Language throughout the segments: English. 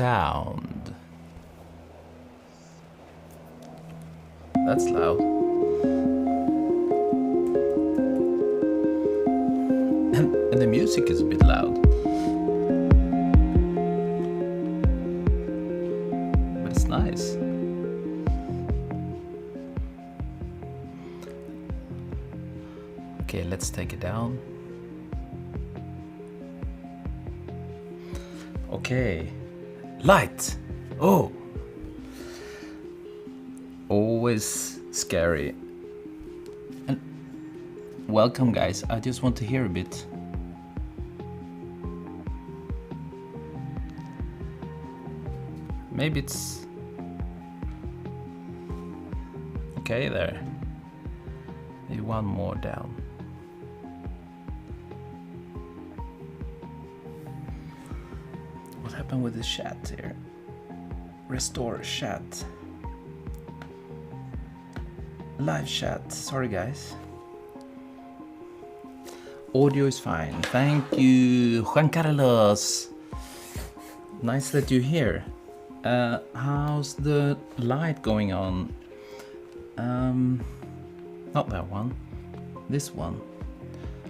sound. That's loud. And the music is a bit loud. But it's nice. Okay, let's take it down. Okay. Light. Oh. Always scary. And welcome, guys. I just want to hear a bit. Maybe it's okay there. Maybe one more down. What happened with the chat here? Restore chat. Live chat. Sorry, guys. Audio is fine. Thank you, Juan Carlos. Nice that you're here. How's the light going on? Not that one. This one.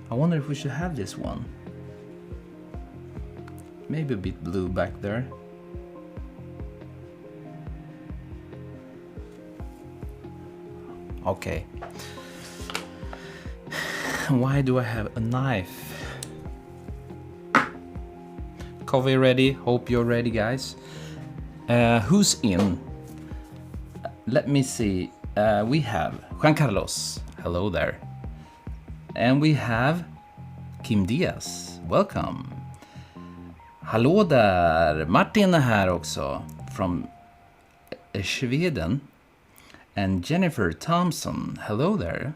I wonder if we should have this one. Maybe a bit blue back there. Okay. Why do I have a knife? Coffee ready? Hope you're ready, guys. Who's in? Let me see. We have Juan Carlos. Hello there. And we have Kim Diaz. Welcome. Hallå där. Martin är här också. From Sweden. And Jennifer Thompson. Hello there.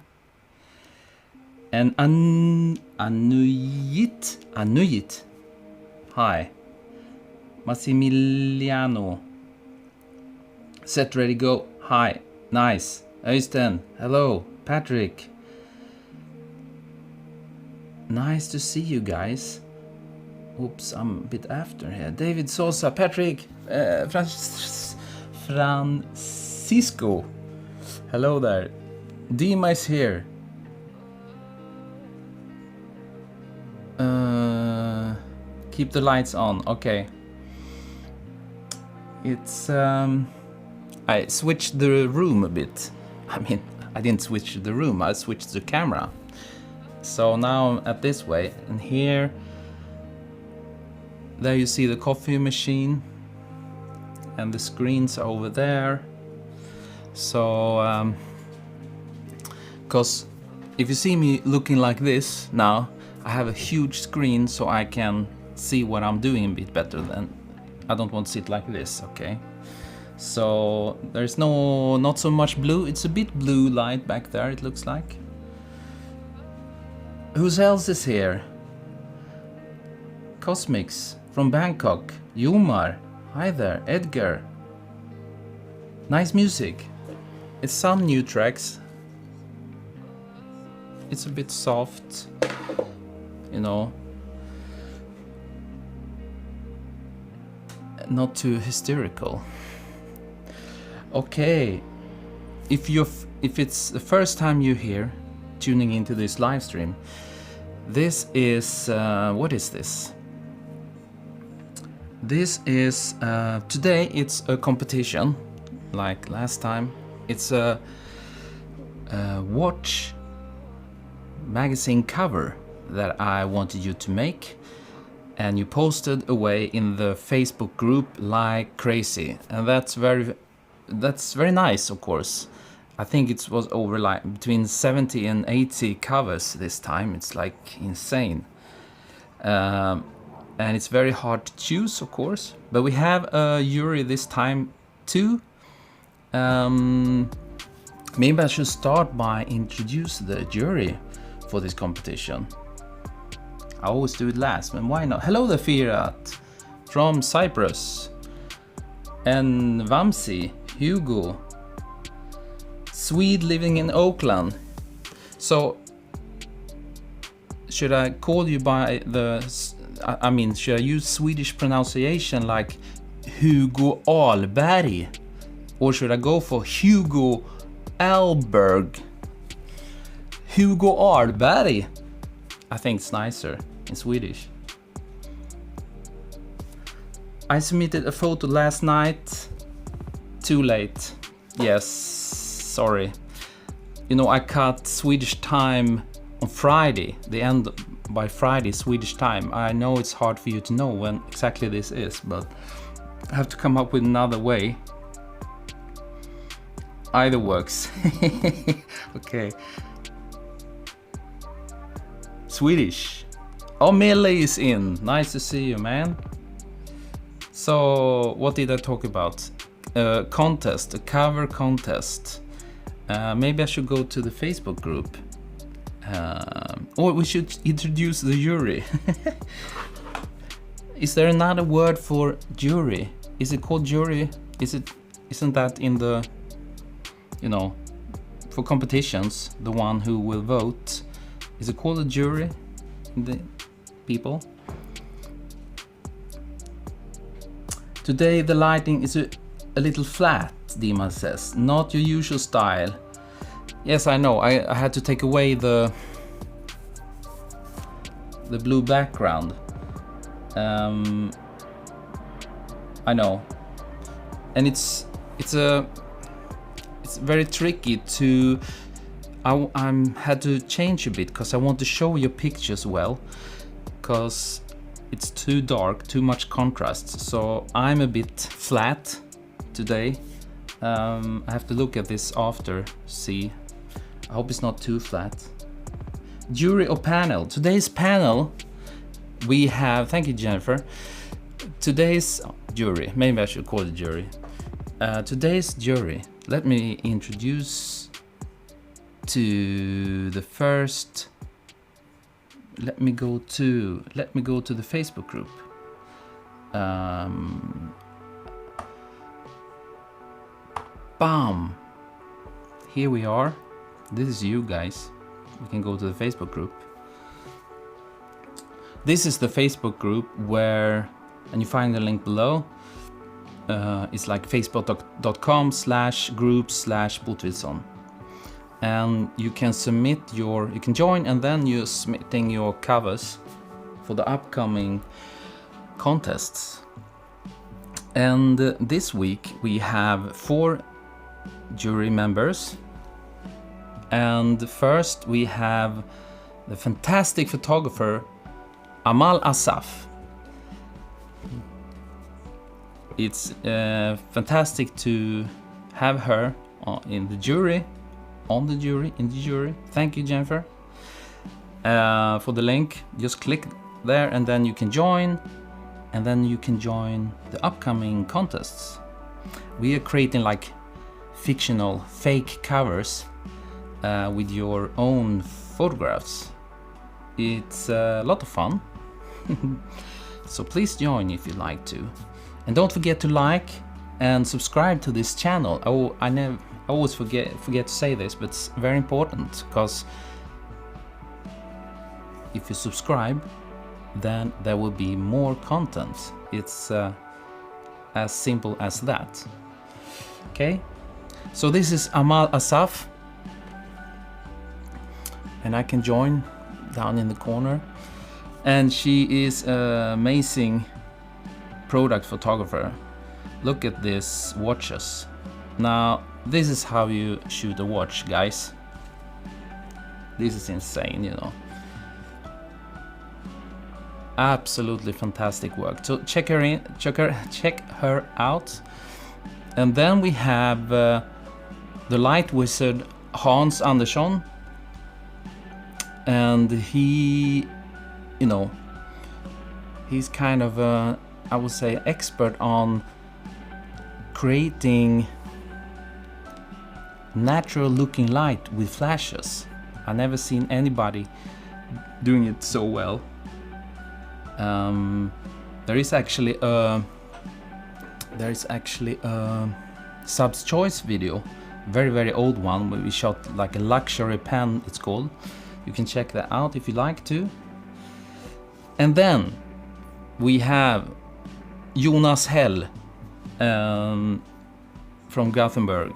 And Anuyit. Hi. Massimiliano. Set, ready, go. Hi. Nice. Øystein. Hello. Patrick. Nice to see you guys. Oops, I'm a bit after here. David Sosa. Patrick. Francisco. Hello there. Dima is here. Keep the lights on. Okay. It's I switched the room a bit. I mean, I didn't switch the room, I switched the camera. So now I'm at this way, and here, there you see the coffee machine, and the screens are over there. So, because if you see me looking like this now, I have a huge screen so I can see what I'm doing a bit better than. I don't want to sit like this, okay? So there's not so much blue. It's a bit blue light back there, it looks like. Who else is here? Cosmics from Bangkok. Yomar. Hi there. Edgar. Nice music. It's some new tracks. It's a bit soft, you know. Not too hysterical. Okay, if it's the first time you're here, tuning into this live stream, this is what is this? This is today. It's a competition, like last time. It's a watch magazine cover that I wanted you to make. And you posted away in the Facebook group like crazy, and that's very nice, of course. I think it was over like between 70 and 80 covers this time. It's like insane, and it's very hard to choose, of course. But we have a jury this time too. Maybe I should start by introduce the jury for this competition. I always do it last, and why not? Hello there, Firat from Cyprus, and Vamsi, Hugo, Swede living in Oakland. So, should I call you by the? I mean, should I use Swedish pronunciation like Hugo Ahlberg, or should I go for Hugo Alberg? Hugo Ahlberg, I think it's nicer in Swedish. I submitted a photo last night. Too late. Yes, sorry. You know, I cut Swedish time on Friday, the end by Friday Swedish time. I know it's hard for you to know when exactly this is, but I have to come up with another way. Either works. Okay. Swedish. Oh, Mille is in. Nice to see you, man. So, what did I talk about? Contest, a cover contest. Maybe I should go to the Facebook group. Or we should introduce the jury. Is there another word for jury? Is it called jury? Isn't that in the, you know, for competitions, the one who will vote? Is it called a jury? The people? Today the lighting is a little flat, Dima says. Not your usual style. Yes, I know. I had to take away the blue background. I know. And it's very tricky to. I had to change a bit because I want to show your pictures well, because it's too dark, too much contrast. So I'm a bit flat today. I have to look at this after, see. I hope it's not too flat. Jury or panel? Today's panel, we have, thank you Jennifer. Today's jury, maybe I should call it jury. Today's jury, let me introduce to the first. Let me go to the Facebook group. Bam! Here we are. This is you guys. We can go to the Facebook group. This is the Facebook group where, and you find the link below. It's like facebook.com/group/Botvidsson. And you can you can join, and then you're submitting your covers for the upcoming contests. And this week we have 4 jury members. And first we have the fantastic photographer Amal Asaf. It's fantastic to have her in the jury. In the jury. Thank you, Jennifer, for the link. Just click there and then you can join, and then you can join the upcoming contests. We are creating like fictional fake covers with your own photographs. It's a lot of fun. So please join if you like to, and don't forget to like and subscribe to this channel. I always forget to say this, but it's very important, because if you subscribe, then there will be more content. It's as simple as that. Okay, so this is Amal Asaf, and I can join down in the corner, and she is an amazing product photographer. Look at these watches. Now, this is how you shoot a watch, guys. This is insane, you know. Absolutely fantastic work. So check her out. And then we have the light wizard Hans Andersson, and he, you know, he's kind of a, I would say, expert on creating natural looking light with flashes. I've never seen anybody doing it so well. There is actually a Sub's Choice video, very old one, where we shot like a luxury pen, it's called. You can check that out if you like to. And then we have Jonas Hell, from Gothenburg.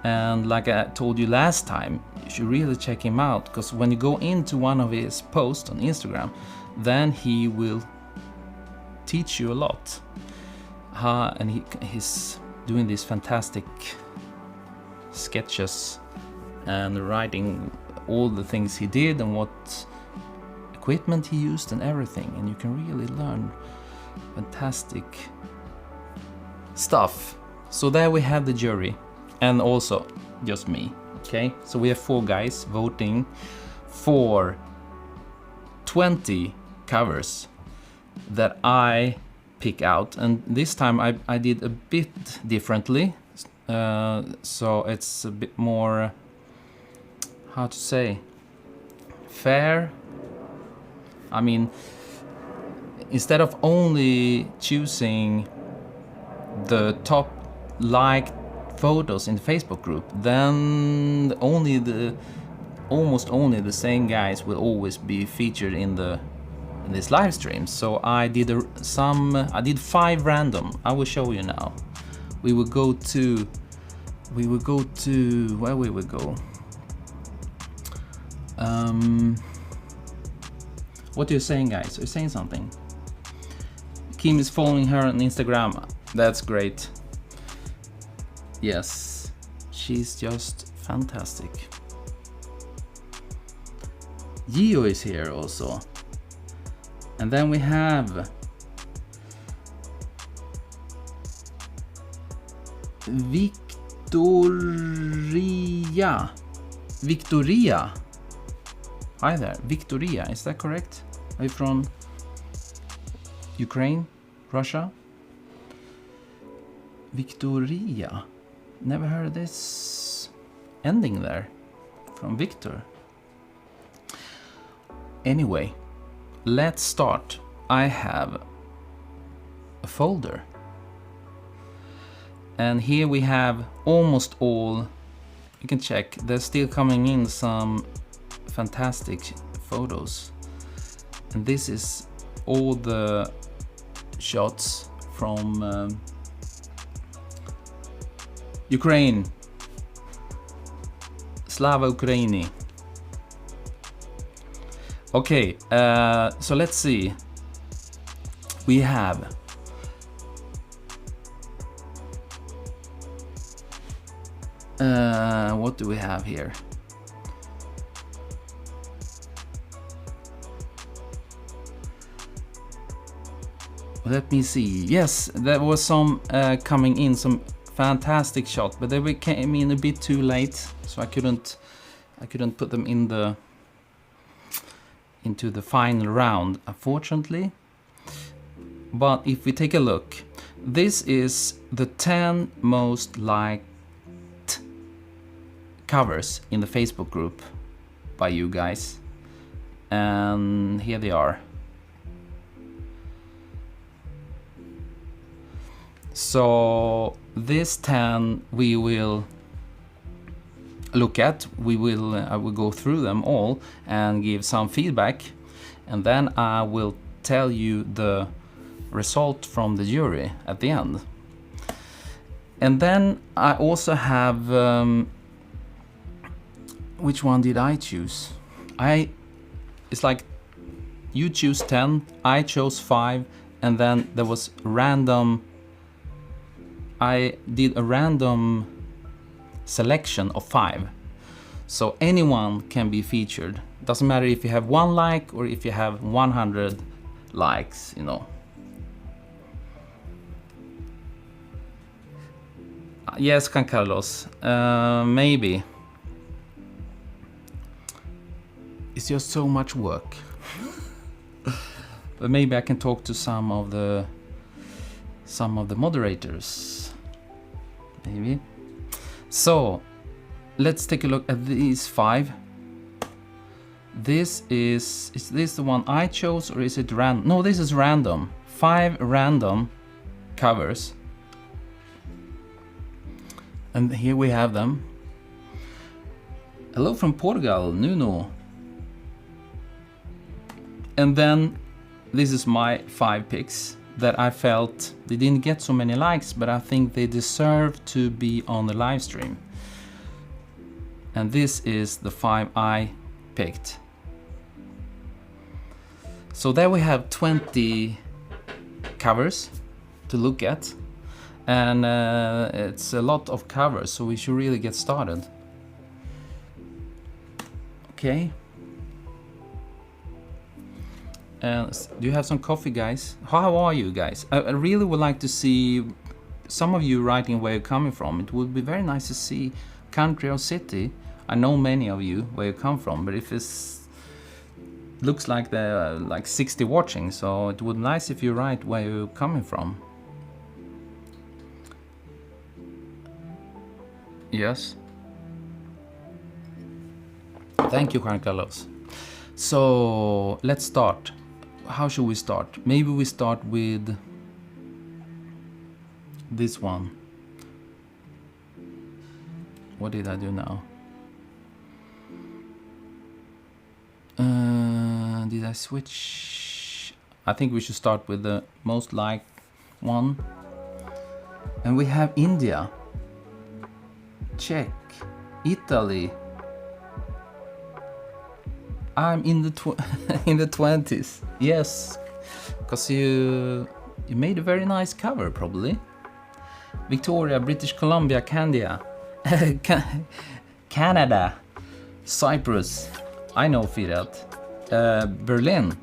And like I told you last time, you should really check him out, because when you go into one of his posts on Instagram, then he will teach you a lot. And he's doing these fantastic sketches and writing all the things he did and what equipment he used and everything, and you can really learn fantastic stuff. So there we have the jury, and also just me. Okay, so we have 4 guys voting for 20 covers that I pick out, and this time I did a bit differently, so it's a bit more, how to say, fair. I mean, instead of only choosing the top liked photos in the Facebook group, then almost only the same guys will always be featured in this live stream. So I did 5 random. I will show you now. We will go to where we will go. What are you saying, guys? Are you saying something? Kim is following her on Instagram. That's great. Yes, she's just fantastic. Gio is here also. And then we have Victoria. Hi there, Victoria, is that correct? Are you from Ukraine, Russia? Victoria. Never heard this ending there from Victor. Anyway, let's start. I have a folder, and here we have almost all. You can check, there's still coming in some fantastic photos, and this is all the shots from Ukraine. Slava Ukraini. Okay, so let's see. We have what do we have here? Let me see. Yes, there was some coming in, some fantastic shot, but they came in a bit too late, so I couldn't put them into the final round, unfortunately. But if we take a look, this is the 10 most liked covers in the Facebook group by you guys, and here they are. So this 10 we will look at. I will go through them all and give some feedback, and then I will tell you the result from the jury at the end. And then I also have which one did I choose? It's like you choose 10, I chose 5, and then there was random. I did a random selection of 5, so anyone can be featured. Doesn't matter if you have 1 like or if you have 100 likes, you know. Yes, Juan Carlos, maybe. It's just so much work. But maybe I can talk to some of the moderators. Maybe. So let's take a look at these 5. Is this the one I chose, or is it random? No, this is random. 5 random covers. And here we have them. Hello from Portugal, Nuno. And then this is my 5 picks. that I felt they didn't get so many likes, but I think they deserve to be on the live stream. And this is the 5 I picked. So there we have 20 covers to look at, and it's a lot of covers, so we should really get started. Okay. And do you have some coffee, guys? How are you guys? I really would like to see some of you writing where you're coming from. It would be very nice to see country or city. I know many of you where you come from, but if it's looks like there are like 60 watching, so it would be nice if you write where you're coming from. Yes. Thank you, Juan Carlos. So let's start. How should we start? Maybe we start with this one. What did I do now? Did I switch? I think we should start with the most liked one. And we have India, Czech, Italy. I'm in the in the 20s. Yes, because you made a very nice cover, probably. Victoria, British Columbia, Canada, Cyprus. I know Firat. Berlin,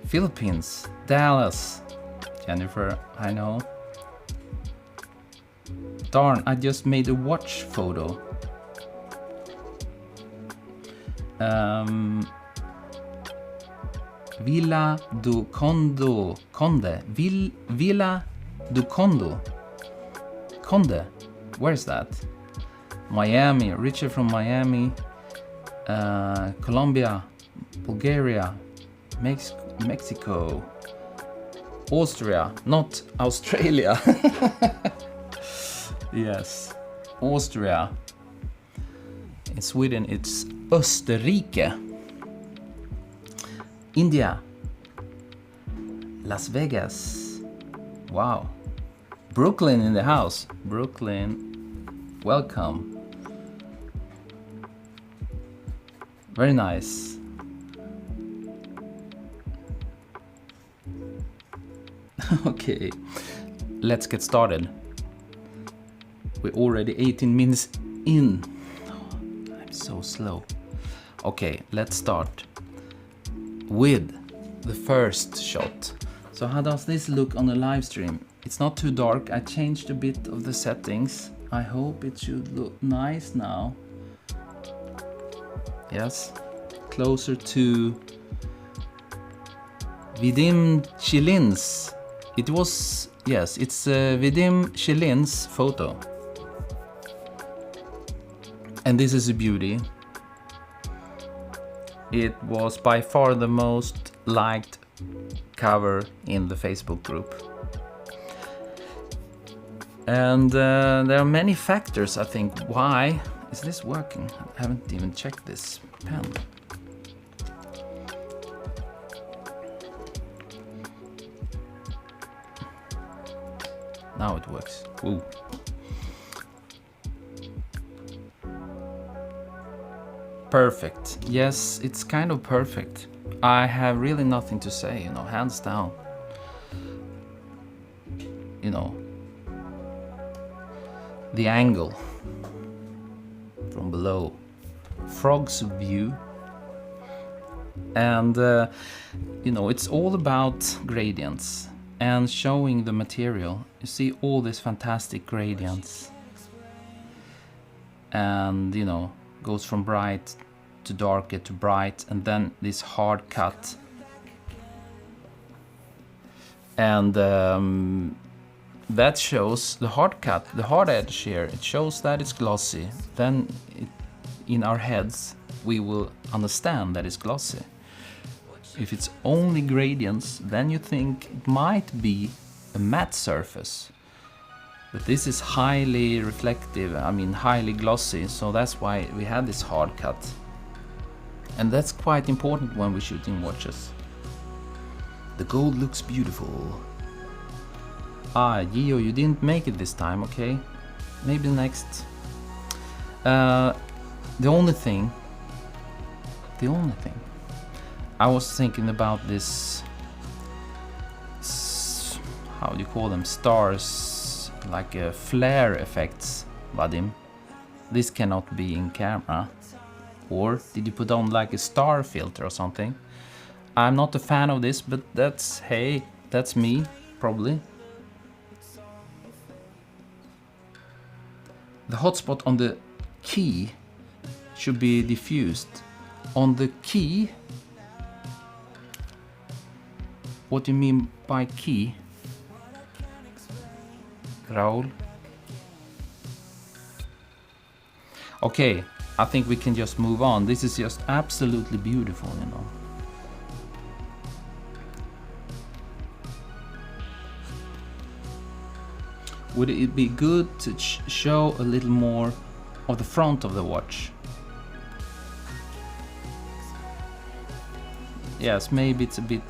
Philippines, Dallas. Jennifer, I know. Darn, I just made a watch photo. Villa do Conde. Villa do Conde. Where's that? Miami. Richard from Miami. Colombia. Bulgaria. Mexico. Austria. Not Australia. Yes. Austria. In Sweden it's Österrike. India, Las Vegas, wow, Brooklyn in the house, Brooklyn, welcome, very nice. Okay, let's get started. We're already 18 minutes in. I'm so slow. Okay, let's start with the first shot. So how does this look on the live stream? It's not too dark. I changed a bit of the settings. I hope it should look nice now. Yes, closer to Vidim Chilin's. It was, yes, it's Vidim Chilin's photo. And this is a beauty. It was by far the most liked cover in the Facebook group. And there are many factors, I think, why. Is this working? I haven't even checked this pen. Now it works. Ooh. Perfect. Yes, it's kind of perfect. I have really nothing to say, hands down. The angle from below, frog's view, and it's all about gradients and showing the material. You see all these fantastic gradients, and goes from bright to darker to bright, and then this hard cut, and that shows the hard cut, the hard edge here. It shows that it's glossy. Then in our heads we will understand that it's glossy. If it's only gradients, then you think it might be a matte surface. But this is highly reflective, highly glossy, so that's why we have this hard cut. And that's quite important when we're shooting watches. The gold looks beautiful. Ah, Gio, you didn't make it this time, okay? Maybe next. The only thing I was thinking about this, how do you call them, stars, like flare effects, Vadim. This cannot be in camera. Or did you put on like a star filter or something? I'm not a fan of this, but that's, hey, that's me, probably. The hotspot on the key should be diffused. On the key? What do you mean by key? Raul? Okay, I think we can just move on. This is just absolutely beautiful, you know. Would it be good to show a little more of the front of the watch? Yes, maybe it's a bit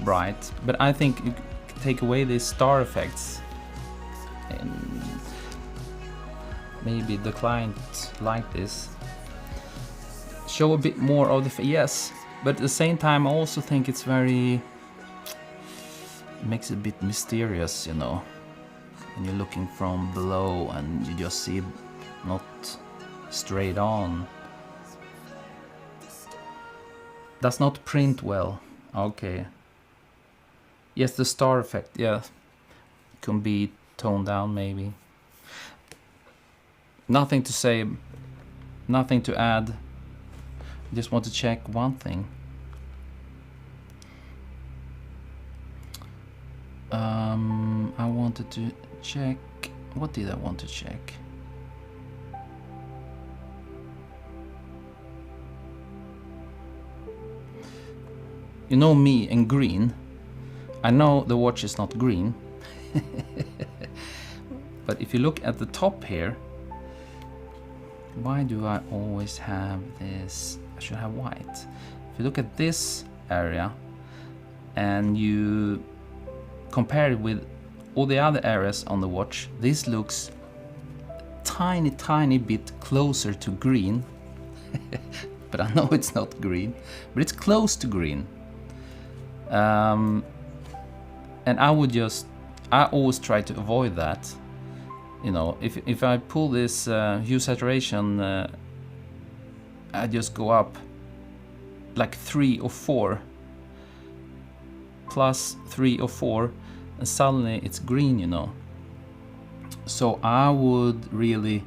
bright, but I think you take away these star effects. And maybe the client like this. Show a bit more of the yes, but at the same time I also think it's very, makes it a bit mysterious, you know. When you're looking from below and you just see not straight on. Does not print well. Okay. Yes, the star effect, yeah. Can be toned down maybe. Nothing to say, nothing to add. Just want to check one thing. I wanted to check, what did I want to check? You know me and green. I know the watch is not green. But if you look at the top here, why do I always have this? I should have white. If you look at this area and you compare it with all the other areas on the watch, this looks tiny bit closer to green. But I know it's not green, but it's close to green. And I always try to avoid that. You know, if I pull this hue saturation, I just go up like 3 or 4, plus 3 or 4, and suddenly it's green, you know. So I would really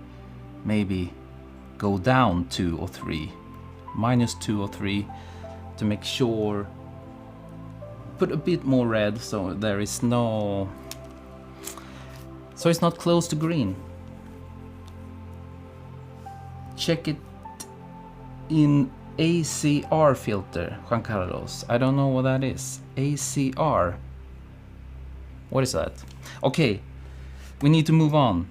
maybe go down 2 or 3, minus 2 or 3, to make sure, put a bit more red so there is no, so it's not close to green. Check it in ACR filter, Juan Carlos. I don't know what that is. ACR. What is that? Okay, we need to move on.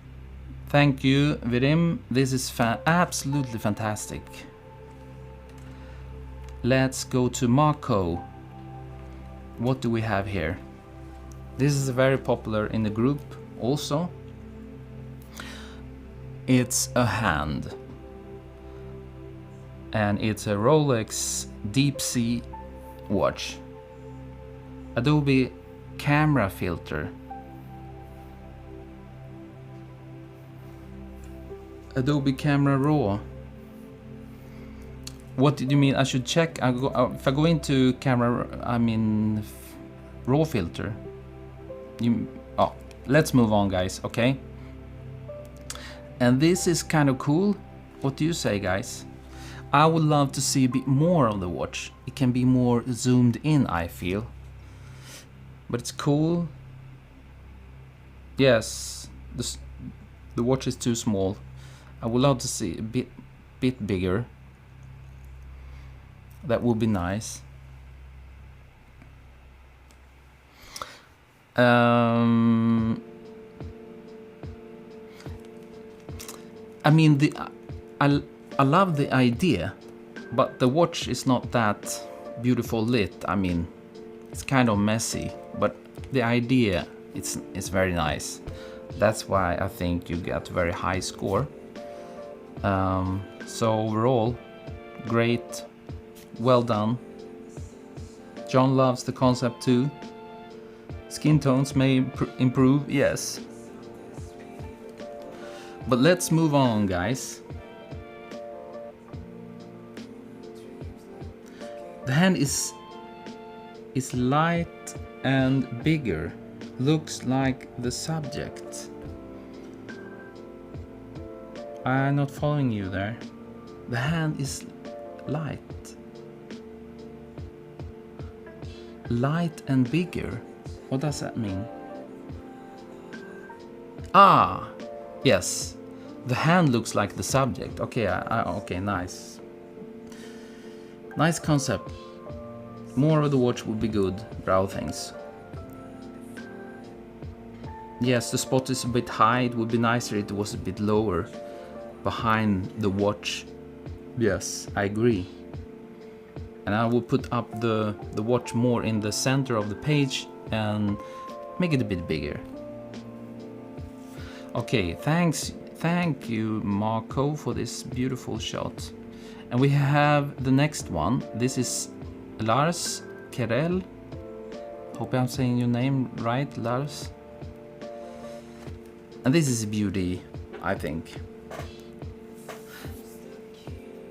Thank you, Virim. This is absolutely fantastic. Let's go to Marco. What do we have here? This is very popular in the group also. It's a hand. And it's a Rolex Deep Sea watch. Adobe camera filter. Adobe Camera Raw. What did you mean? I should check. If I go into camera, I mean raw filter. Oh, let's move on, guys. Okay. And this is kind of cool. What do you say, guys? I would love to see a bit more of the watch. It can be more zoomed in, I feel. But it's cool. Yes, the watch is too small. I would love to see a bit bigger. That would be nice. I mean, I love the idea, but the watch is not that beautiful lit. I mean, it's kind of messy, but the idea it's very nice. That's why I think you get very high score. So overall, great, well done. John loves the concept too. Skin tones may improve, yes. But let's move on, guys. The hand is light and bigger. Looks like the subject. I'm not following you there. The hand is light. Light and bigger. What does that mean? Ah, yes. The hand looks like the subject. Okay, okay, nice. Nice concept. More of the watch would be good, Brow thinks. Yes, the spot is a bit high. It would be nicer if it was a bit lower behind the watch. Yes, I agree. And I will put up the watch more in the center of the page and make it a bit bigger. Okay, thank you Marco for this beautiful shot. And we have the next one. This is Lars Kerel. Hope I'm saying your name right, Lars. And this is a beauty, I think.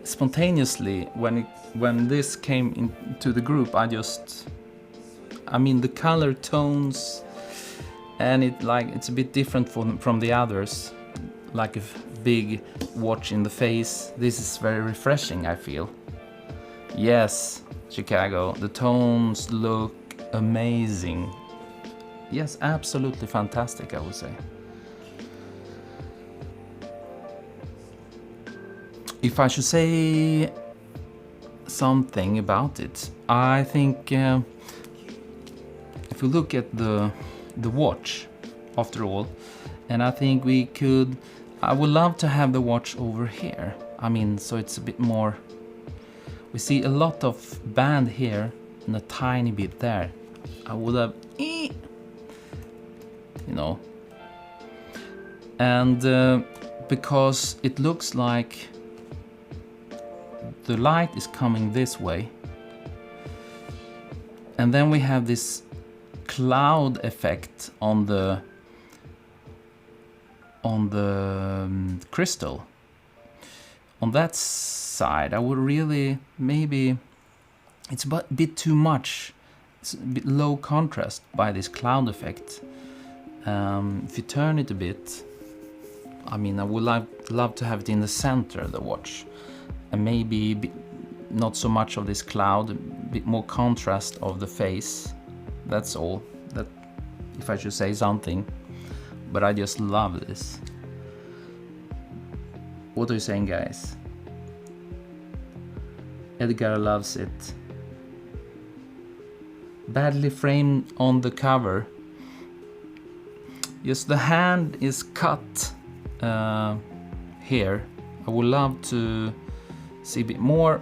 Spontaneously, when this came into the group, I mean the color tones, and it's a bit different from the others, like a big watch in the face. This is very refreshing, I feel. Yes, Chicago, the tones look amazing. Yes, absolutely fantastic, I would say. If I should say something about it, I think if we look at the watch, after all, and I think I would love to have the watch over here. I mean, so it's a bit more, we see a lot of band here and a tiny bit there. I would have, you know, and because it looks like the light is coming this way, and then we have this cloud effect on the crystal. On that side, I would really, maybe it's a bit too much. It's a bit low contrast by this cloud effect. If you turn it a bit, I mean, I would love to have it in the center of the watch. And maybe not so much of this cloud, a bit more contrast of the face. That's all. That, if I should say something. But I just love this. What are you saying, guys? Edgar loves it. Badly framed on the cover. Yes, the hand is cut here. I would love to see a bit more,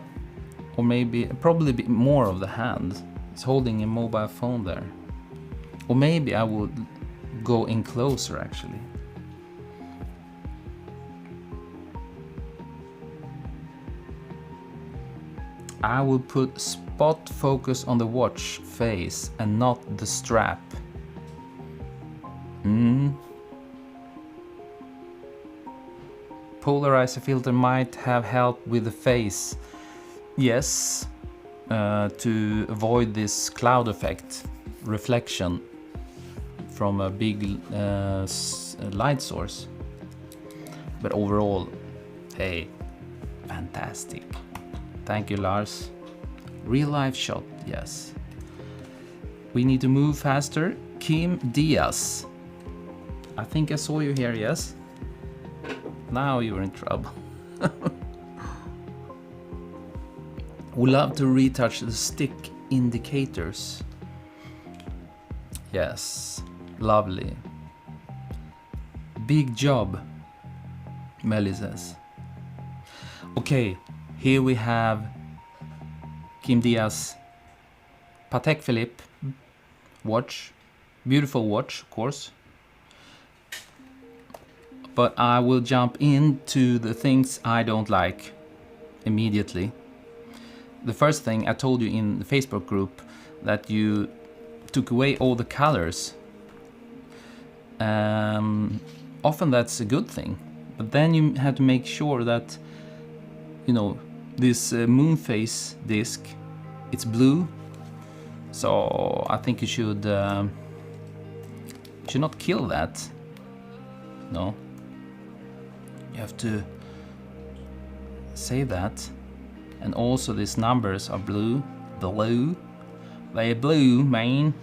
or probably a bit more of the hand. It's holding a mobile phone there. Or maybe I would go in closer, actually. I would put spot focus on the watch face and not the strap. Polarizer filter might have helped with the face. Yes, to avoid this cloud effect, reflection from a big light source. But overall, hey, fantastic. Thank you, Lars. Real life shot, yes. We need to move faster. Kim Diaz. I think I saw you here, yes? Now you're in trouble. We love to retouch the stick indicators. Yes, lovely. Big job, Melly says. Okay, here we have Kim Diaz Patek Philippe watch. Beautiful watch, of course. But I will jump into the things I don't like immediately. The first thing I told you in the Facebook group, that you took away all the colors. Often that's a good thing, but then you have to make sure that, you know, this moon phase disc, it's blue. So I think you should not kill that. No, you have to save that. And also these numbers are blue. They're blue, man.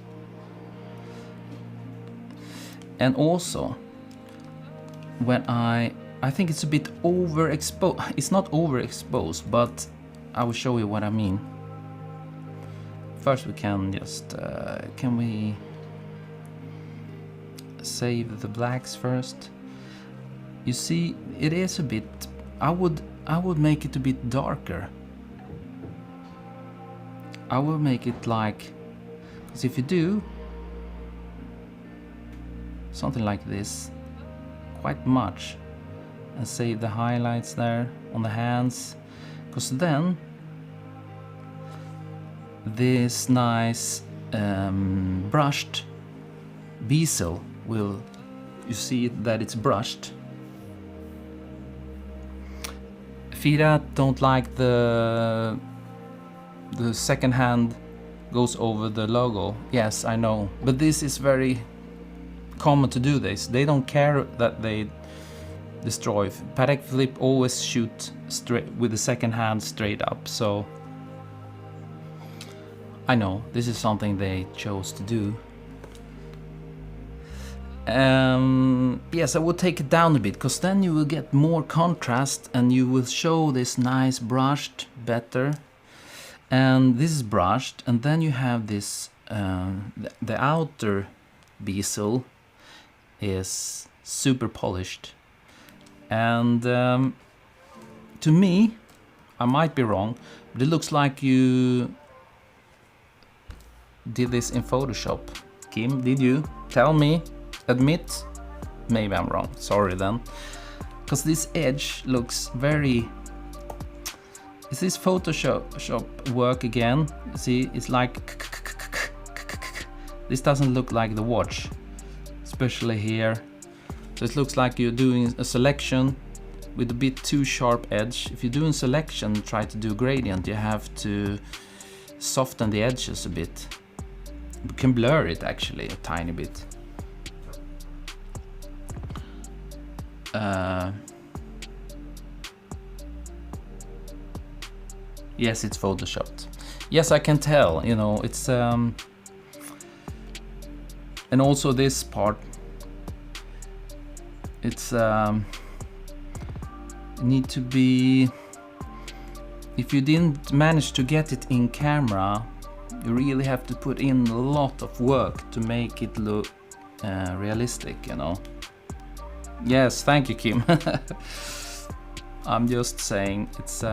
And also, when I think it's a bit overexposed. It's not overexposed, but I will show you what I mean. First we can just, can we save the blacks first? You see, it is a bit, I would make it a bit darker. I will make it like, because if you do something like this, quite much, and save the highlights there on the hands, because then this nice brushed bezel will, you see that it's brushed. Fira don't like the second hand goes over the logo. Yes, I know, but this is very common to do this. They don't care that they destroy. Patek Philippe always shoot straight with the second hand straight up, so I know this is something they chose to do. Yes, I will take it down a bit, because then you will get more contrast and you will show this nice brushed better. And this is brushed, and then you have this, the outer bezel is super polished. And to me, I might be wrong, but it looks like you did this in Photoshop. Kim, did you? Tell me, admit. Maybe I'm wrong, sorry then. Because this edge looks very... Is this Photoshop work again? See, it's like... This doesn't look like the watch, especially here. So it looks like you're doing a selection with a bit too sharp edge. If you're doing selection, try to do gradient, you have to soften the edges a bit. You can blur it actually a tiny bit. Yes, it's photoshopped. Yes, I can tell, you know, it's and also this part, it's need to be, if you didn't manage to get it in camera, you really have to put in a lot of work to make it look realistic, you know. Yes, thank you, Kim. I'm just saying, it's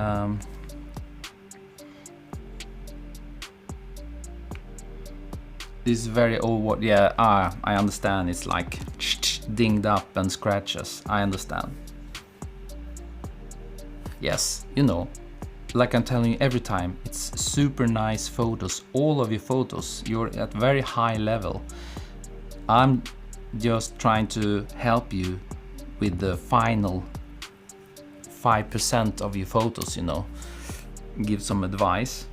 this is very old what, yeah, I understand, it's like dinged up and scratches, I understand. Yes, you know, like I'm telling you every time, it's super nice photos, all of your photos, you're at very high level. I'm just trying to help you with the final 5% of your photos, you know, give some advice.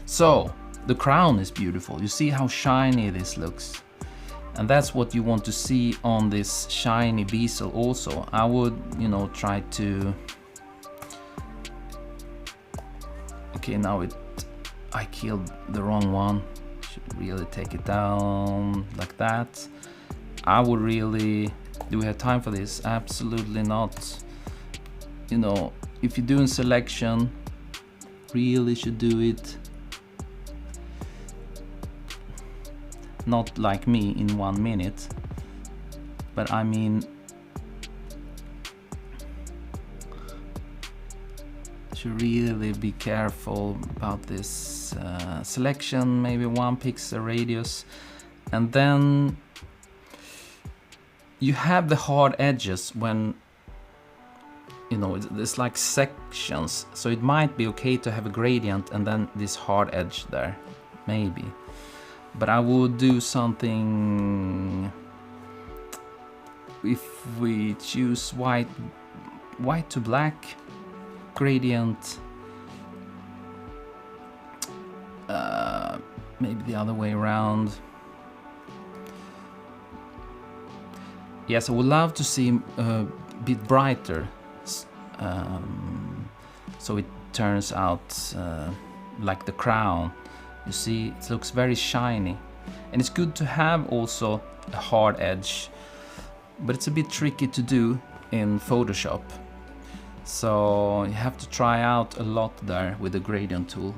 So, the crown is beautiful, you see how shiny this looks. And that's what you want to see on this shiny bezel also. I would, you know, try to... Okay, now I killed the wrong one. Should really take it down like that. I would really... Do we have time for this? Absolutely not. You know, if you're doing selection, really should do it not like me in 1 minute, but I mean, Should really be careful about this selection, maybe 1 pixel radius. And then you have the hard edges when, you know, it's like sections, so it might be okay to have a gradient and then this hard edge there, maybe. But I would do something, if we choose white to black gradient, maybe the other way around. Yes, I would love to see a bit brighter, so it turns out like the crown. You see, it looks very shiny, and it's good to have also a hard edge, but it's a bit tricky to do in Photoshop. So you have to try out a lot there with the gradient tool.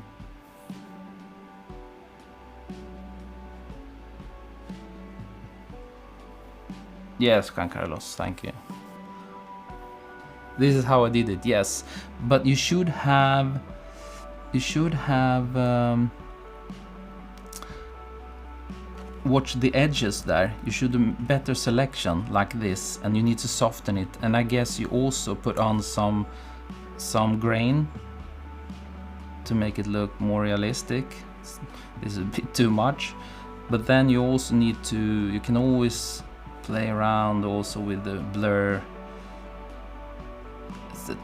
Yes, Juan Carlos, thank you. This is how I did it, yes. But you should have watch the edges there. You should do better selection like this, and you need to soften it. And I guess you also put on some grain to make it look more realistic. This is a bit too much. But then you also need to, you can always play around also with the blur. It's a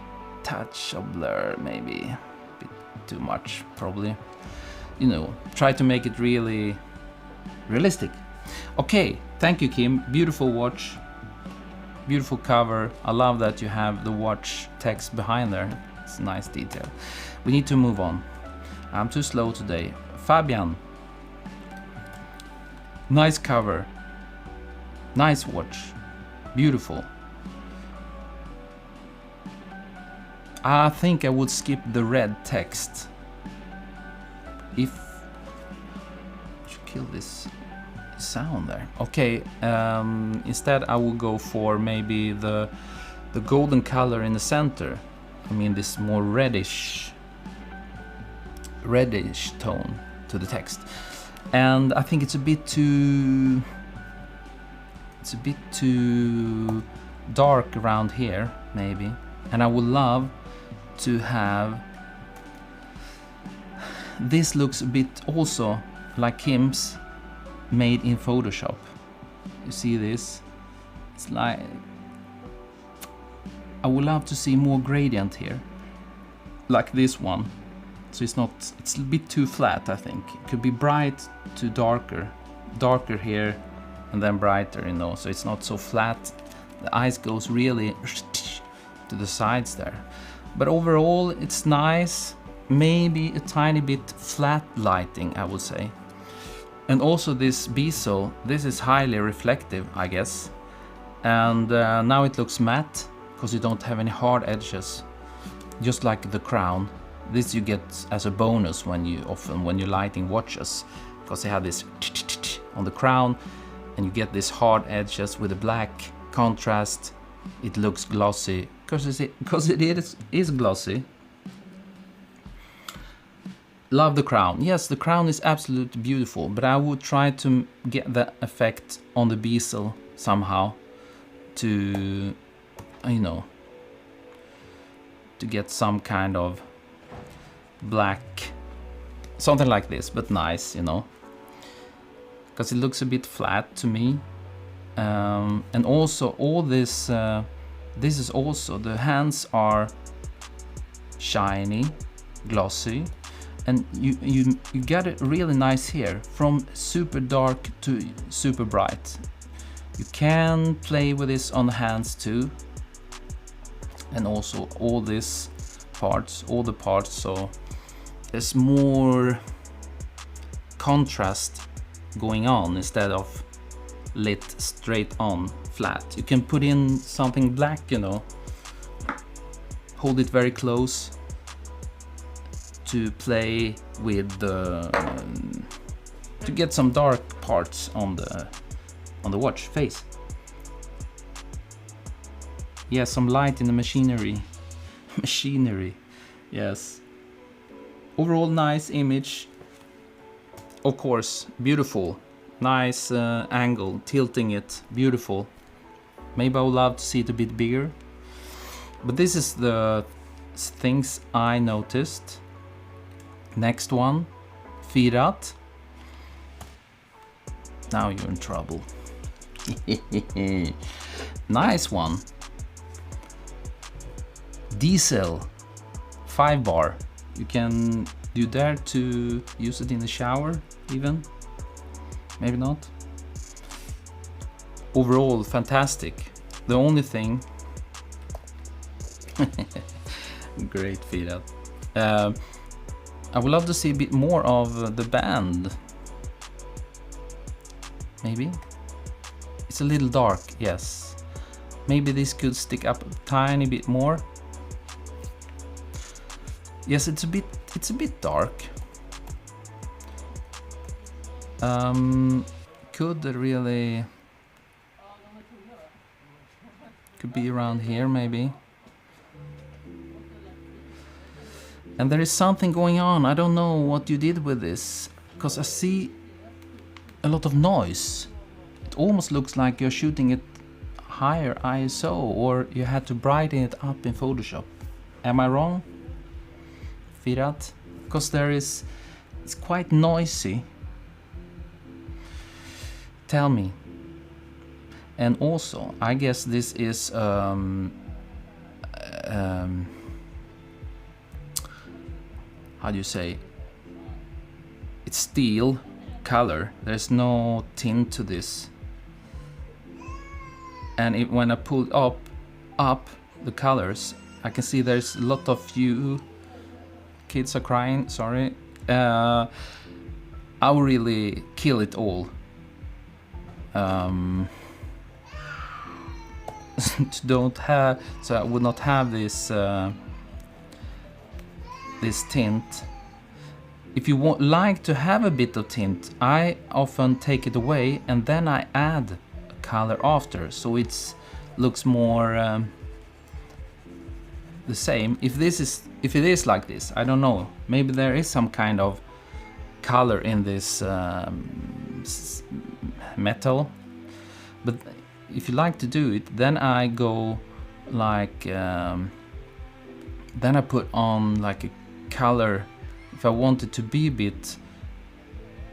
touch of blur, maybe a bit too much probably. You know, try to make it really realistic. Okay, thank you, Kim. Beautiful watch, beautiful cover. I love that you have the watch text behind there. It's a nice detail. We need to move on. I'm too slow today. Fabian, nice cover, nice watch, beautiful. I think I would skip the red text. If kill this sound there. Okay, instead I will go for maybe the golden color in the center. I mean, this more reddish tone to the text. And I think it's a bit too dark around here, maybe. And I would love to have this. Looks a bit also like Kim's, made in Photoshop. You see this? It's like, I would love to see more gradient here, like this one. So it's a bit too flat, I think. It could be bright to darker here, and then brighter, you know, so it's not so flat. The eyes goes really to the sides there. But overall, it's nice. Maybe a tiny bit flat lighting, I would say. And also this bezel, this is highly reflective, I guess. And now it looks matte, because you don't have any hard edges, just like the crown. This you get as a bonus when you're lighting watches, because they have this on the crown, and you get this hard edges with the black contrast. It looks glossy, because it is glossy. Love the crown. Yes, the crown is absolutely beautiful, but I would try to get that effect on the bezel somehow to, you know, to get some kind of black, something like this, but nice, you know, because it looks a bit flat to me. And also all this, this is also, the hands are shiny, glossy. And you got it really nice here, from super dark to super bright. You can play with this on the hands too, and also all these parts, all the parts. So there's more contrast going on instead of lit straight on flat. You can put in something black, you know, hold it very close to play with the to get some dark parts on the watch face. Yeah, some light in the machinery. Yes. Overall nice image. Of course, beautiful. Nice angle, tilting it, beautiful. Maybe I would love to see it a bit bigger. But this is the things I noticed. Next one, Firat. Now you're in trouble. Nice one. Diesel, 5 bar. You can, do you dare to use it in the shower even? Maybe not. Overall, fantastic. The only thing, great Firat. I would love to see a bit more of the band. Maybe? It's a little dark, yes. Maybe this could stick up a tiny bit more. Yes, it's a bit dark. Could really, could be around here maybe. And there is something going on. I don't know what you did with this, because I see a lot of noise. It almost looks like you're shooting it higher ISO, or you had to brighten it up in Photoshop. Am I wrong, Firat? Because it's quite noisy. Tell me. And also, I guess this is how do you say? It's steel color. There's no tint to this. And when I pull up the colors, I can see there's a lot of you kids are crying. Sorry. I will really kill it all. Don't have, so I would not have this this tint. If you like to have a bit of tint, I often take it away and then I add a color after, so it looks more the same. If it is like this, I don't know. Maybe there is some kind of color in this metal. But if you like to do it, then I go like then I put on like a color if I want it to be a bit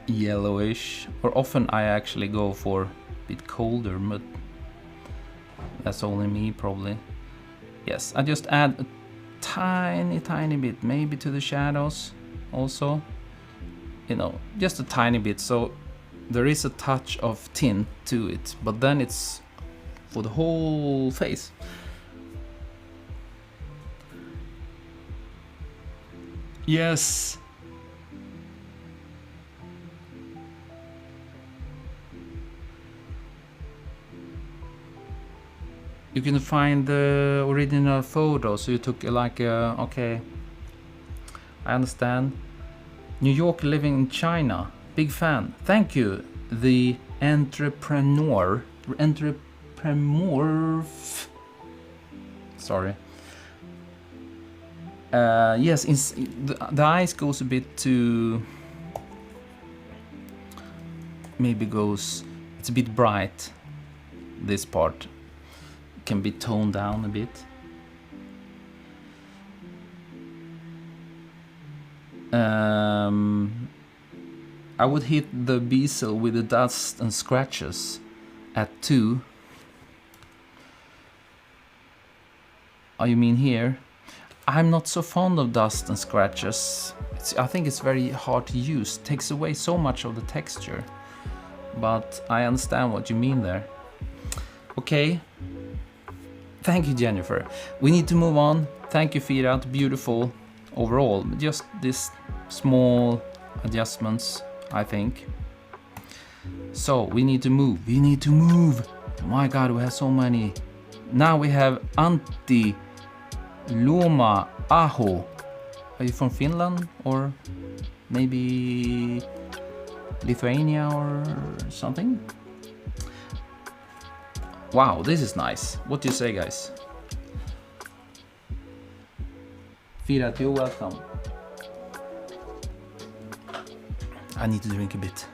yellowish, or often I actually go for a bit colder, but that's only me probably. Yes, I just add a tiny bit, maybe to the shadows also, you know, just a tiny bit, so there is a touch of tint to it, but then it's for the whole face. Yes. You can find the original photo, so you took like a, okay, I understand. New York, living in China, big fan. Thank you, the entrepreneur. Sorry. Yes, the eyes goes a bit too, maybe goes, it's a bit bright, this part can be toned down a bit. I would hit the bezel with the dust and scratches at 2. Oh, you mean here? I'm not so fond of dust and scratches. I think it's very hard to use. It takes away so much of the texture. But I understand what you mean there. Okay. Thank you, Jennifer. We need to move on. Thank you, Firat. Beautiful overall. Just this small adjustments, I think. So we need to move. We need to move. My God, we have so many. Now we have Antti Luoma Aho. Are you from Finland or maybe Lithuania or something? Wow, this is nice. What do you say, guys? Firat, you're welcome. I need to drink a bit.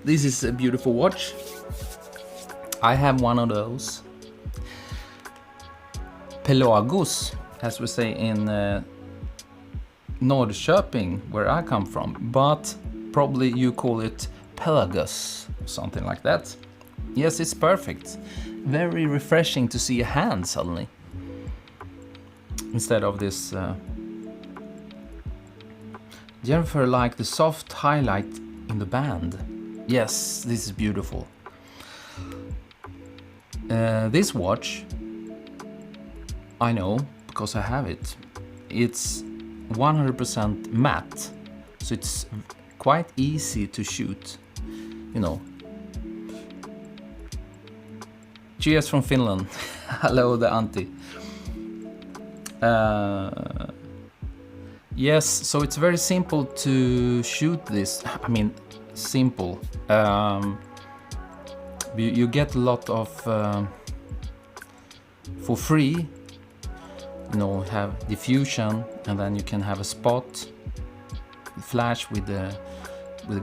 This is a beautiful watch. I have one of those. Pelagos, as we say in Norrköping, where I come from, but probably you call it Pelagos, something like that. Yes, it's perfect. Very refreshing to see a hand suddenly, instead of this. Jennifer liked the soft highlight in the band. Yes, this is beautiful. This watch, I know because I have it. It's 100% matte, so it's quite easy to shoot, you know. Cheers from Finland. Hello, the auntie. Yes, so it's very simple to shoot this. I mean, simple. You get a lot of for free. You know, have diffusion, and then you can have a spot flash with the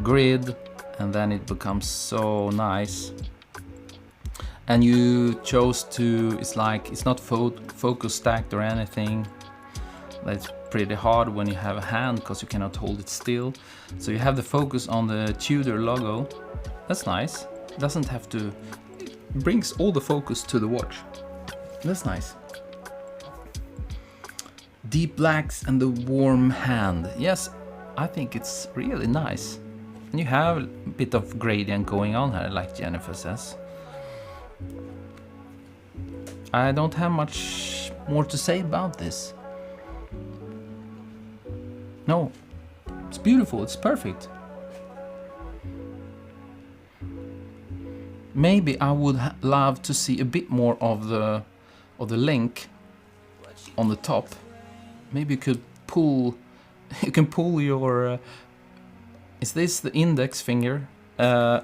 grid, and then it becomes so nice. And you chose to, it's not focus stacked or anything. That's pretty hard when you have a hand because you cannot hold it still. So you have the focus on the Tudor logo. That's nice. It doesn't have to, it brings all the focus to the watch. That's nice. Deep blacks and the warm hand. Yes, I think it's really nice. And you have a bit of gradient going on here, like Jennifer says. I don't have much more to say about this. No, it's beautiful, it's perfect. Maybe I would love to see a bit more of the link on the top. Maybe you could pull, you can pull your, is this the index finger?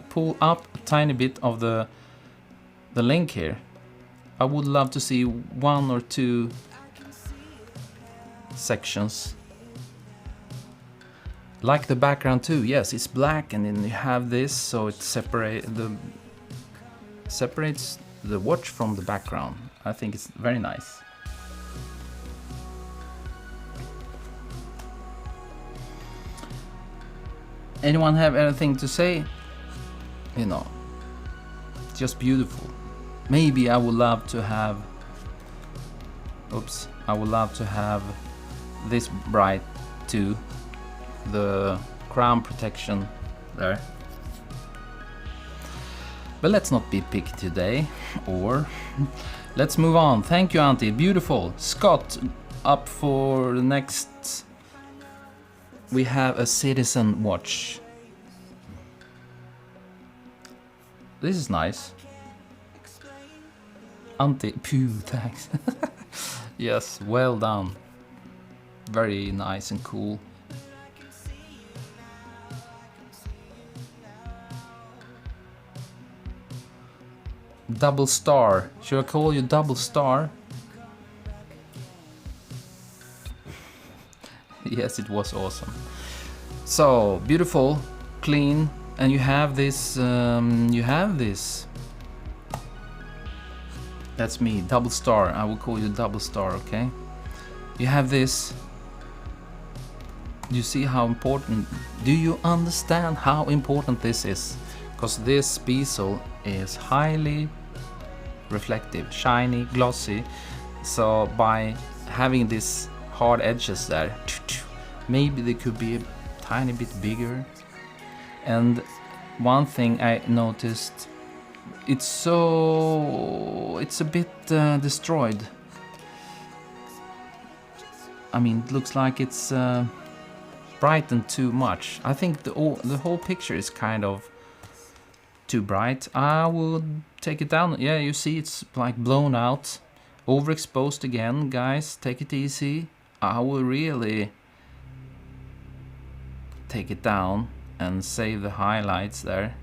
Pull up a tiny bit of the link here. I would love to see 1 or 2 sections. Like the background too, yes, it's black and then you have this, so it separates the watch from the background. I think it's very nice. Anyone have anything to say? You know, just beautiful. Maybe I would love to have, I would love to have this bright too. The crown protection there. But let's not be picky today, or let's move on. Thank you, Auntie. Beautiful. Scott, up for the next. We have a Citizen watch. This is nice. Auntie, pew, thanks. Yes, well done. Very nice and cool. Double star. Should I call you double star? Yes, it was awesome. So beautiful, clean, and you have this. That's me, double star. I will call you double star, okay? You have this. Do you see how important? Do you understand how important this is? Because this bezel is highly reflective, shiny, glossy. So by having these hard edges there, maybe they could be a tiny bit bigger. And one thing I noticed, it's a bit destroyed. I mean, it looks like it's brightened too much. I think the whole picture is kind of too bright. I would take it down. Yeah, you see it's like blown out, overexposed again. Guys, take it easy. I will really take it down and save the highlights there.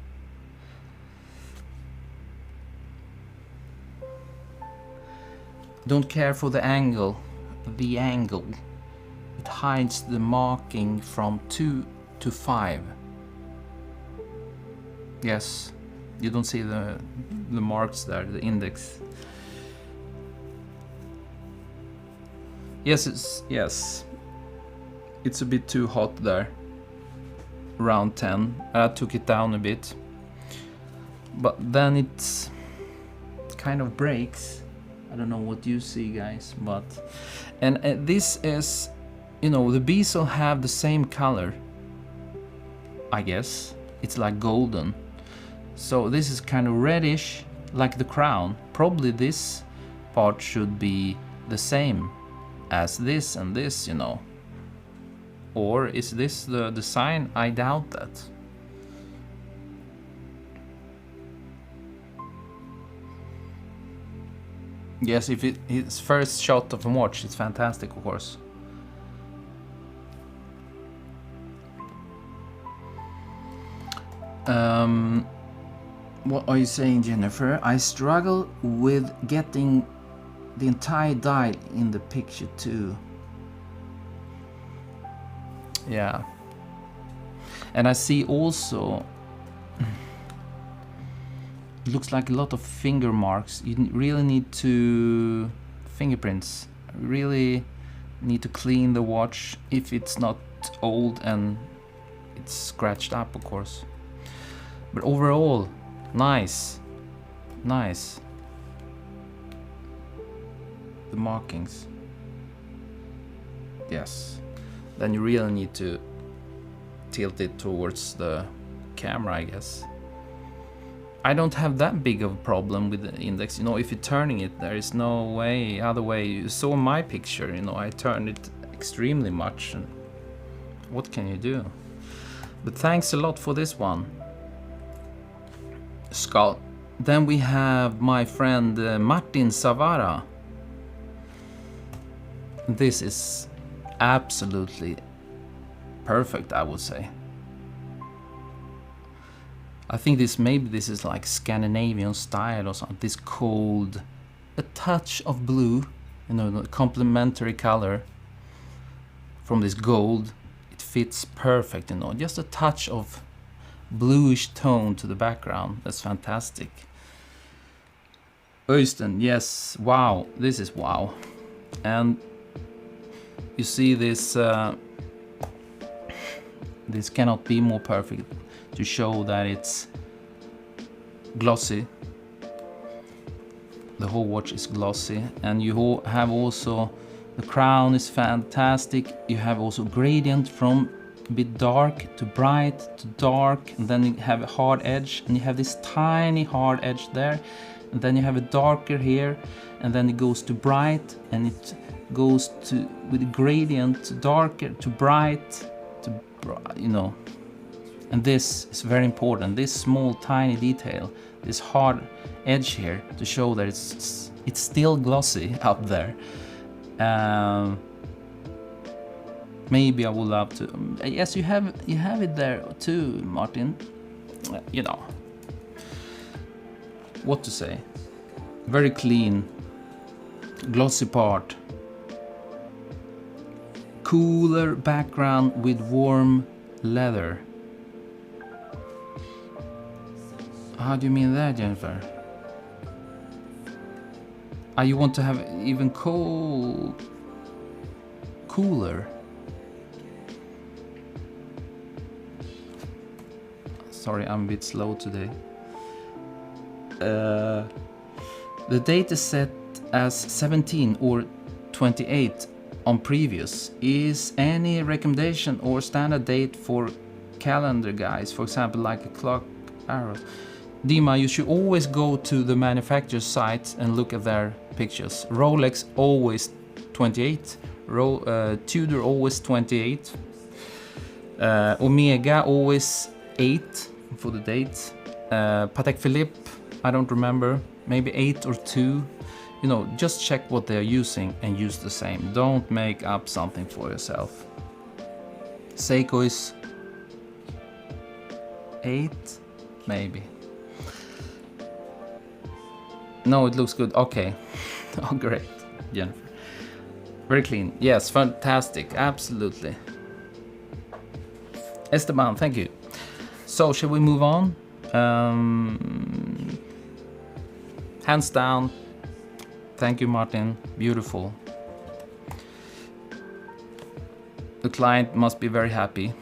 Don't care for the angle. The angle. It hides the marking from 2 to 5. Yes, you don't see the marks there, the index. Yes, it's a bit too hot there. Around 10. I took it down a bit. But then it kind of breaks. I don't know what you see, guys, but and this is, you know, the bezel have the same color, I guess. It's like golden. So this is kind of reddish, like the crown. Probably this part should be the same as this and this, you know. Or is this the design? I doubt that. Yes, if his first shot of a watch, it's fantastic, of course. What are you saying, Jennifer? I struggle with getting the entire dial in the picture too. Yeah. And I see also it looks like a lot of finger marks. You really need to fingerprints. Really need to clean the watch if it's not old and it's scratched up, of course. But overall, nice. Nice. The markings. Yes. Then you really need to tilt it towards the camera, I guess. I don't have that big of a problem with the index. You know, if you're turning it, there is no way, other way. You saw my picture, you know, I turned it extremely much. And what can you do? But thanks a lot for this one, Scott. Then we have my friend Martin Savara. This is absolutely perfect, I would say. I think maybe this is like Scandinavian style or something. This cold, a touch of blue, you know, the complementary color from this gold. It fits perfect, you know, just a touch of bluish tone to the background. That's fantastic. Øystein, yes, wow, this is wow. And you see this, this cannot be more perfect to show that it's glossy. The whole watch is glossy, and you have also, the crown is fantastic. You have also gradient from a bit dark to bright to dark, and then you have a hard edge, and you have this tiny hard edge there, and then you have a darker here, and then it goes to bright, and it goes to with a gradient to darker to bright to you know. And this is very important, this small tiny detail, this hard edge here, to show that it's still glossy up there. Maybe I would love to, yes, you have it there too, Martin. You know, what to say, very clean, glossy part, cooler background with warm leather. How do you mean that, Jennifer? You want to have even cooler? Sorry, I'm a bit slow today. The date is set as 17 or 28 on previous. Is any recommendation or standard date for calendar guys, for example, like a clock, arrows? Dima, you should always go to the manufacturer's site and look at their pictures. Rolex always 28, Tudor always 28, Omega always 8 for the date, Patek Philippe, I don't remember, maybe 8 or 2. You know, just check what they're using and use the same. Don't make up something for yourself. Seiko is 8, maybe. No, it looks good. Okay. Oh, great. Jennifer. Very clean. Yes, fantastic. Absolutely. Esteban, thank you. So, shall we move on? Hands down. Thank you, Martin. Beautiful. The client must be very happy.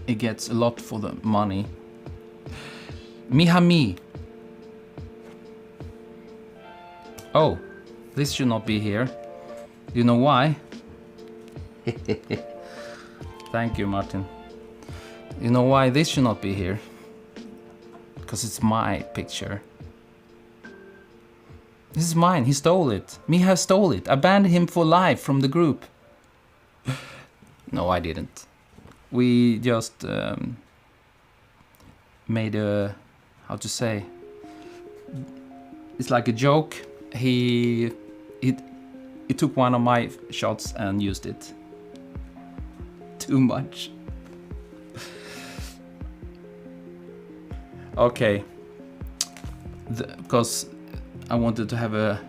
He gets a lot for the money. Mihami. Oh, this should not be here. You know why? Thank you, Martin. You know why this should not be here? Because it's my picture. This is mine. He stole it. Miha stole it. I banned him for life from the group. No, I didn't. We just made a... how to say? It's like a joke. He took one of my shots and used it. Too much. Okay. Because I wanted to have a...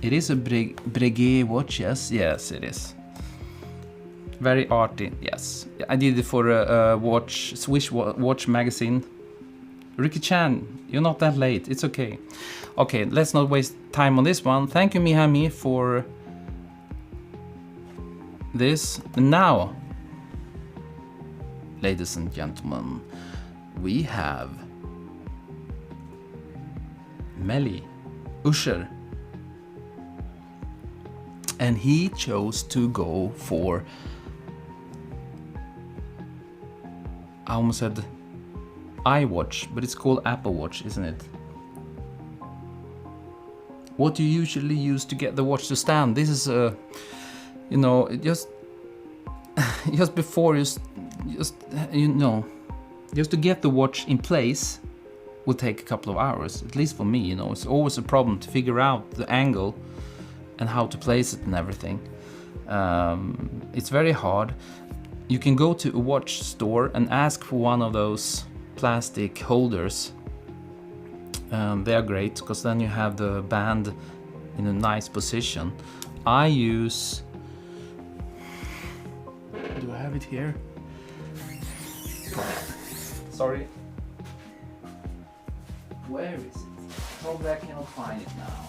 It is a Breguet watch, yes? Yes, it is. Very arty, yes. I did it for a watch, Swiss watch magazine. Ricky Chan, you're not that late, it's okay. Okay, let's not waste time on this one. Thank you, Mihami, for this. Now, ladies and gentlemen, we have Melly Usher. And he chose to go for... I almost said iWatch, but it's called Apple Watch, isn't it? What do you usually use to get the watch to stand? This is you know, just before just to get the watch in place will take a couple of hours, at least for me, you know. It's always a problem to figure out the angle and how to place it and everything. It's very hard. You can go to a watch store and ask for one of those plastic holders. They are great because then you have the band in a nice position. I use... Do I have it here? Sorry. Where is it? Probably I cannot find it now.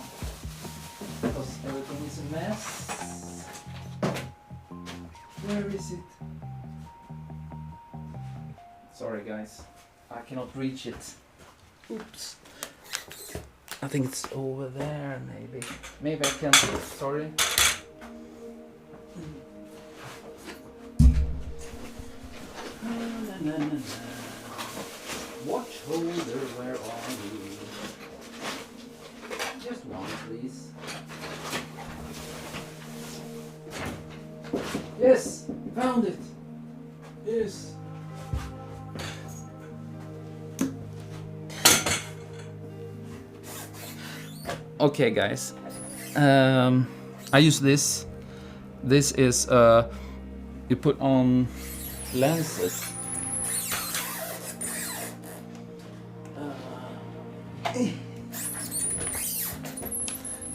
Because everything is a mess. Where is it? Sorry guys, I cannot reach it. Oops. I think it's over there maybe. Maybe I can, sorry. Watch holder, where are you? Just one please. Yes, found it. Yes. Okay guys, I use this. This is you put on lenses.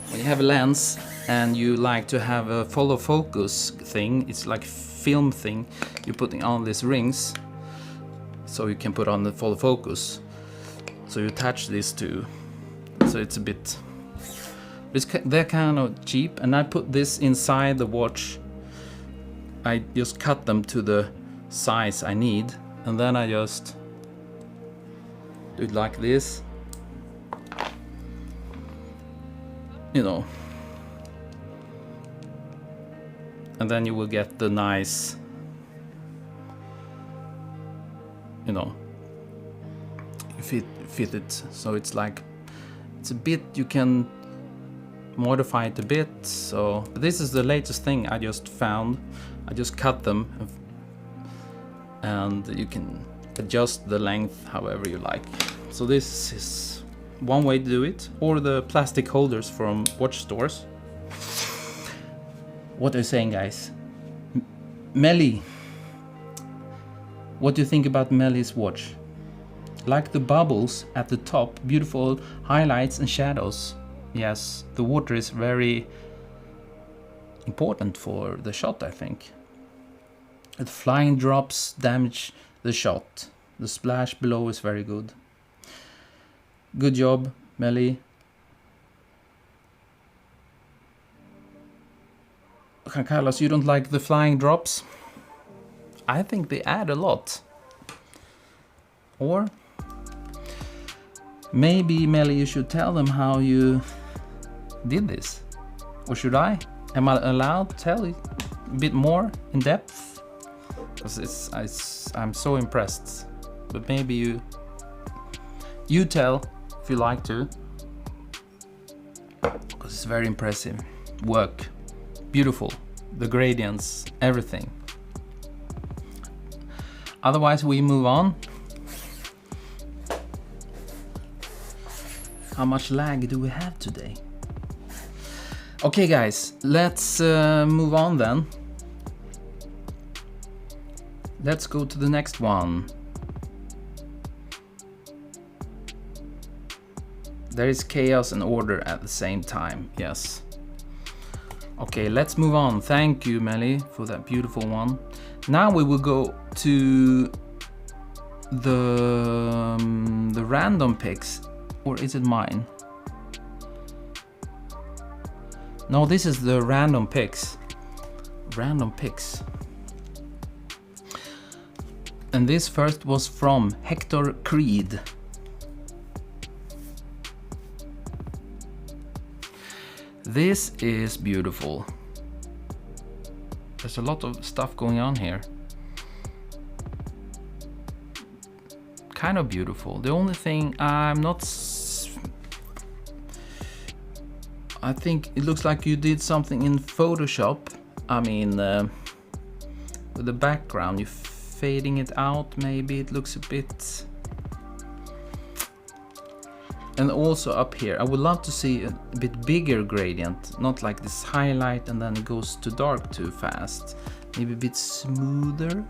When you have a lens and you like to have a follow focus thing, it's like film thing, you're putting on these rings so you can put on the follow focus. So you attach these two, so it's a bit... They're kind of cheap, and I put this inside the watch. I just cut them to the size I need, and then I just do it like this. You know. And then you will get the nice, you know, you fit it. So it's like, it's a bit, you can modify it a bit. So this is the latest thing I just found. I just cut them and you can adjust the length however you like. So this is one way to do it, or the plastic holders from watch stores. What are you saying, guys? Melly, what do you think about Melly's watch? Like the bubbles at the top, beautiful highlights and shadows. yes, the water is very important for the shot, I think. The flying drops damage the shot. The splash below is very good. Good job, Melly. Carlos, you don't like the flying drops? I think they add a lot. Or maybe, Melly, you should tell them how you did this. Or should I? Am I allowed to tell you a bit more in depth? Because I'm so impressed. But maybe you tell if you like to. Because it's very impressive work. Beautiful. The gradients, everything. Otherwise, we move on. How much lag do we have today? Okay, guys, let's move on then. Let's go to the next one. There is chaos and order at the same time, yes. Okay, let's move on. Thank you, Melly, for that beautiful one. Now we will go to the random picks, or is it mine? No, this is the random picks. Random picks. And this first was from Hector Creed. This is beautiful. There's a lot of stuff going on here. Kind of beautiful. The only thing I'm not... I think it looks like you did something in Photoshop. I mean, with the background, you're fading it out. Maybe it looks a bit... And also up here, I would love to see a bit bigger gradient, not like this highlight and then it goes to dark too fast. Maybe a bit smoother.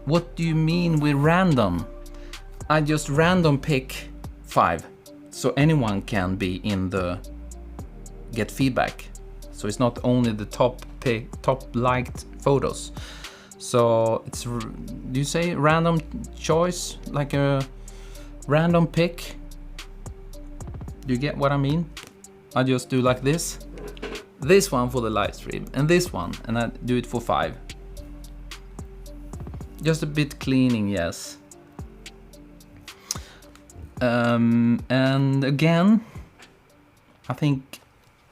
What do you mean with random? I just random pick 5, so anyone can be in the get feedback. So it's not only the top liked photos. So it's, do you say random choice, like a random pick? Do you get what I mean? I just do like this one for the live stream, and this one, and I do it for 5. Just a bit cleaning, yes. And again, I think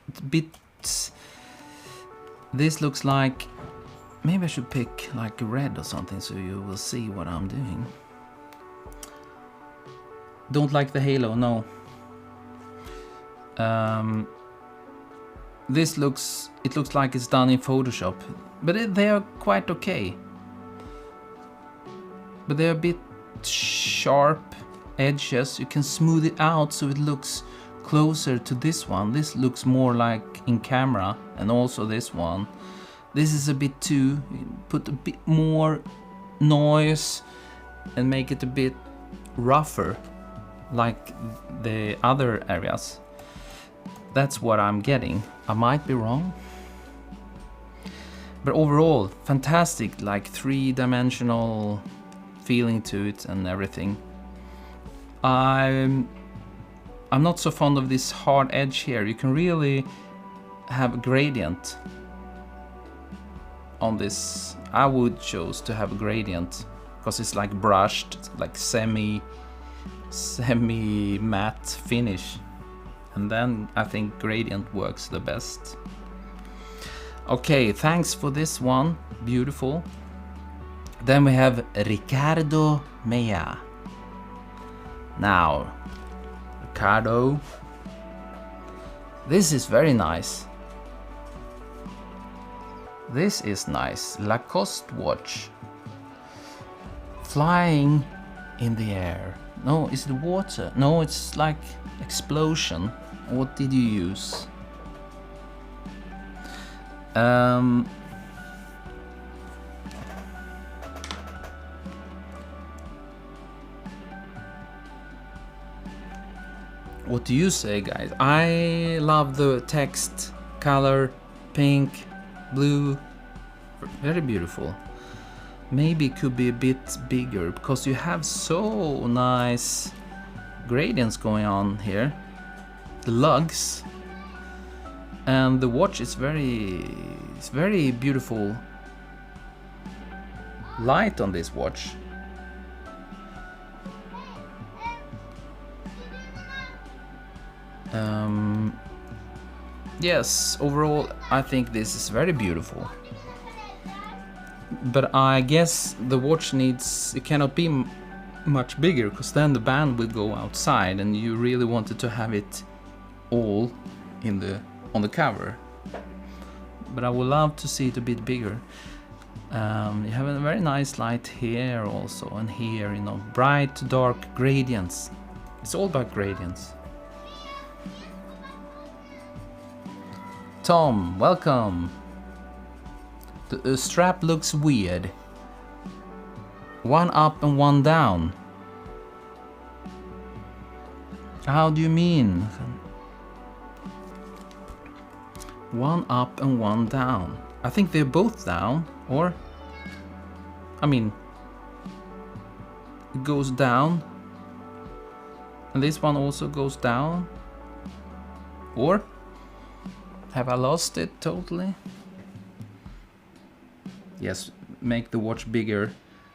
it's a bit... This looks like... Maybe I should pick like a red or something so you will see what I'm doing. Don't like the halo, no. This looks... It looks like it's done in Photoshop. But they are quite okay. But they're a bit sharp edges. You can smooth it out so it looks closer to this one. This looks more like in camera, and also this one. This is a bit too... Put a bit more noise and make it a bit rougher, like the other areas. That's what I'm getting. I might be wrong. But overall, fantastic, like 3-dimensional feeling to it and everything. I'm not so fond of this hard edge here. You can really have a gradient on this. I would choose to have a gradient because it's like brushed, like semi matte finish, and then I think gradient works the best. Okay, thanks for this one, beautiful. Then we have Ricardo Mea. Now, Ricardo, this is very nice. This is nice. Lacoste watch. Flying in the air. No, is it water? No, it's like explosion. What did you use? What do you say, guys? I love the text, color, pink, blue, very beautiful. Maybe it could be a bit bigger because you have so nice gradients going on here. The lugs and the watch is very beautiful light on this watch. Yes, overall I think this is very beautiful. But I guess the watch it cannot be much bigger, because then the band will go outside and you really wanted to have it all on the cover. But I would love to see it a bit bigger. You have a very nice light here also, and here, you know, bright to dark gradients. It's all about gradients. Tom, welcome. The strap looks weird. One up and one down. How do you mean? One up and one down. I think they're both down, or... I mean... It goes down. And this one also goes down. Or... Have I lost it totally? Yes, make the watch bigger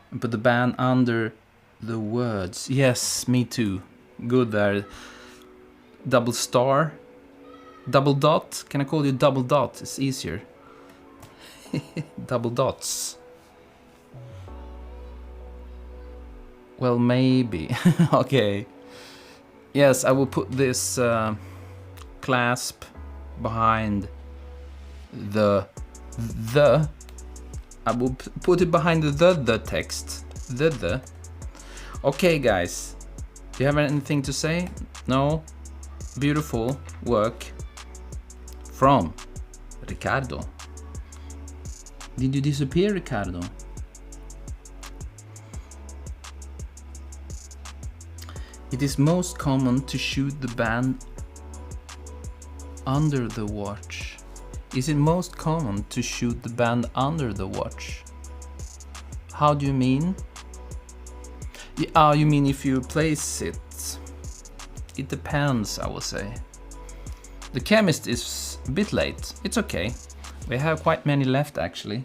and put the band under the words. Yes, me too. Good there. Double star. Double dot. Can I call you double dot? It's easier. Double dots. Well, maybe. Okay. Yes, I will put this clasp behind the I will put it behind the text. The. Okay, guys. Do you have anything to say? No? Beautiful work from Ricardo. Did you disappear, Ricardo? It is most common to shoot the band under the watch. Is it most common to shoot the band under the watch? How do you mean? You mean if you place it? It depends, I will say. The chemist is a bit late. It's okay. We have quite many left actually.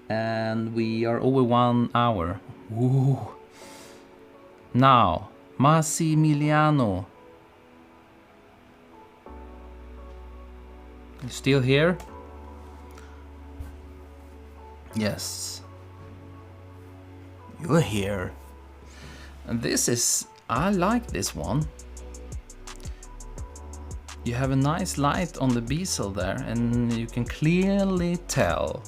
And we are over 1 hour. Ooh. Now, Massimiliano. You still here? Yes. You're here. And this is... I like this one. You have a nice light on the bezel there, and you can clearly tell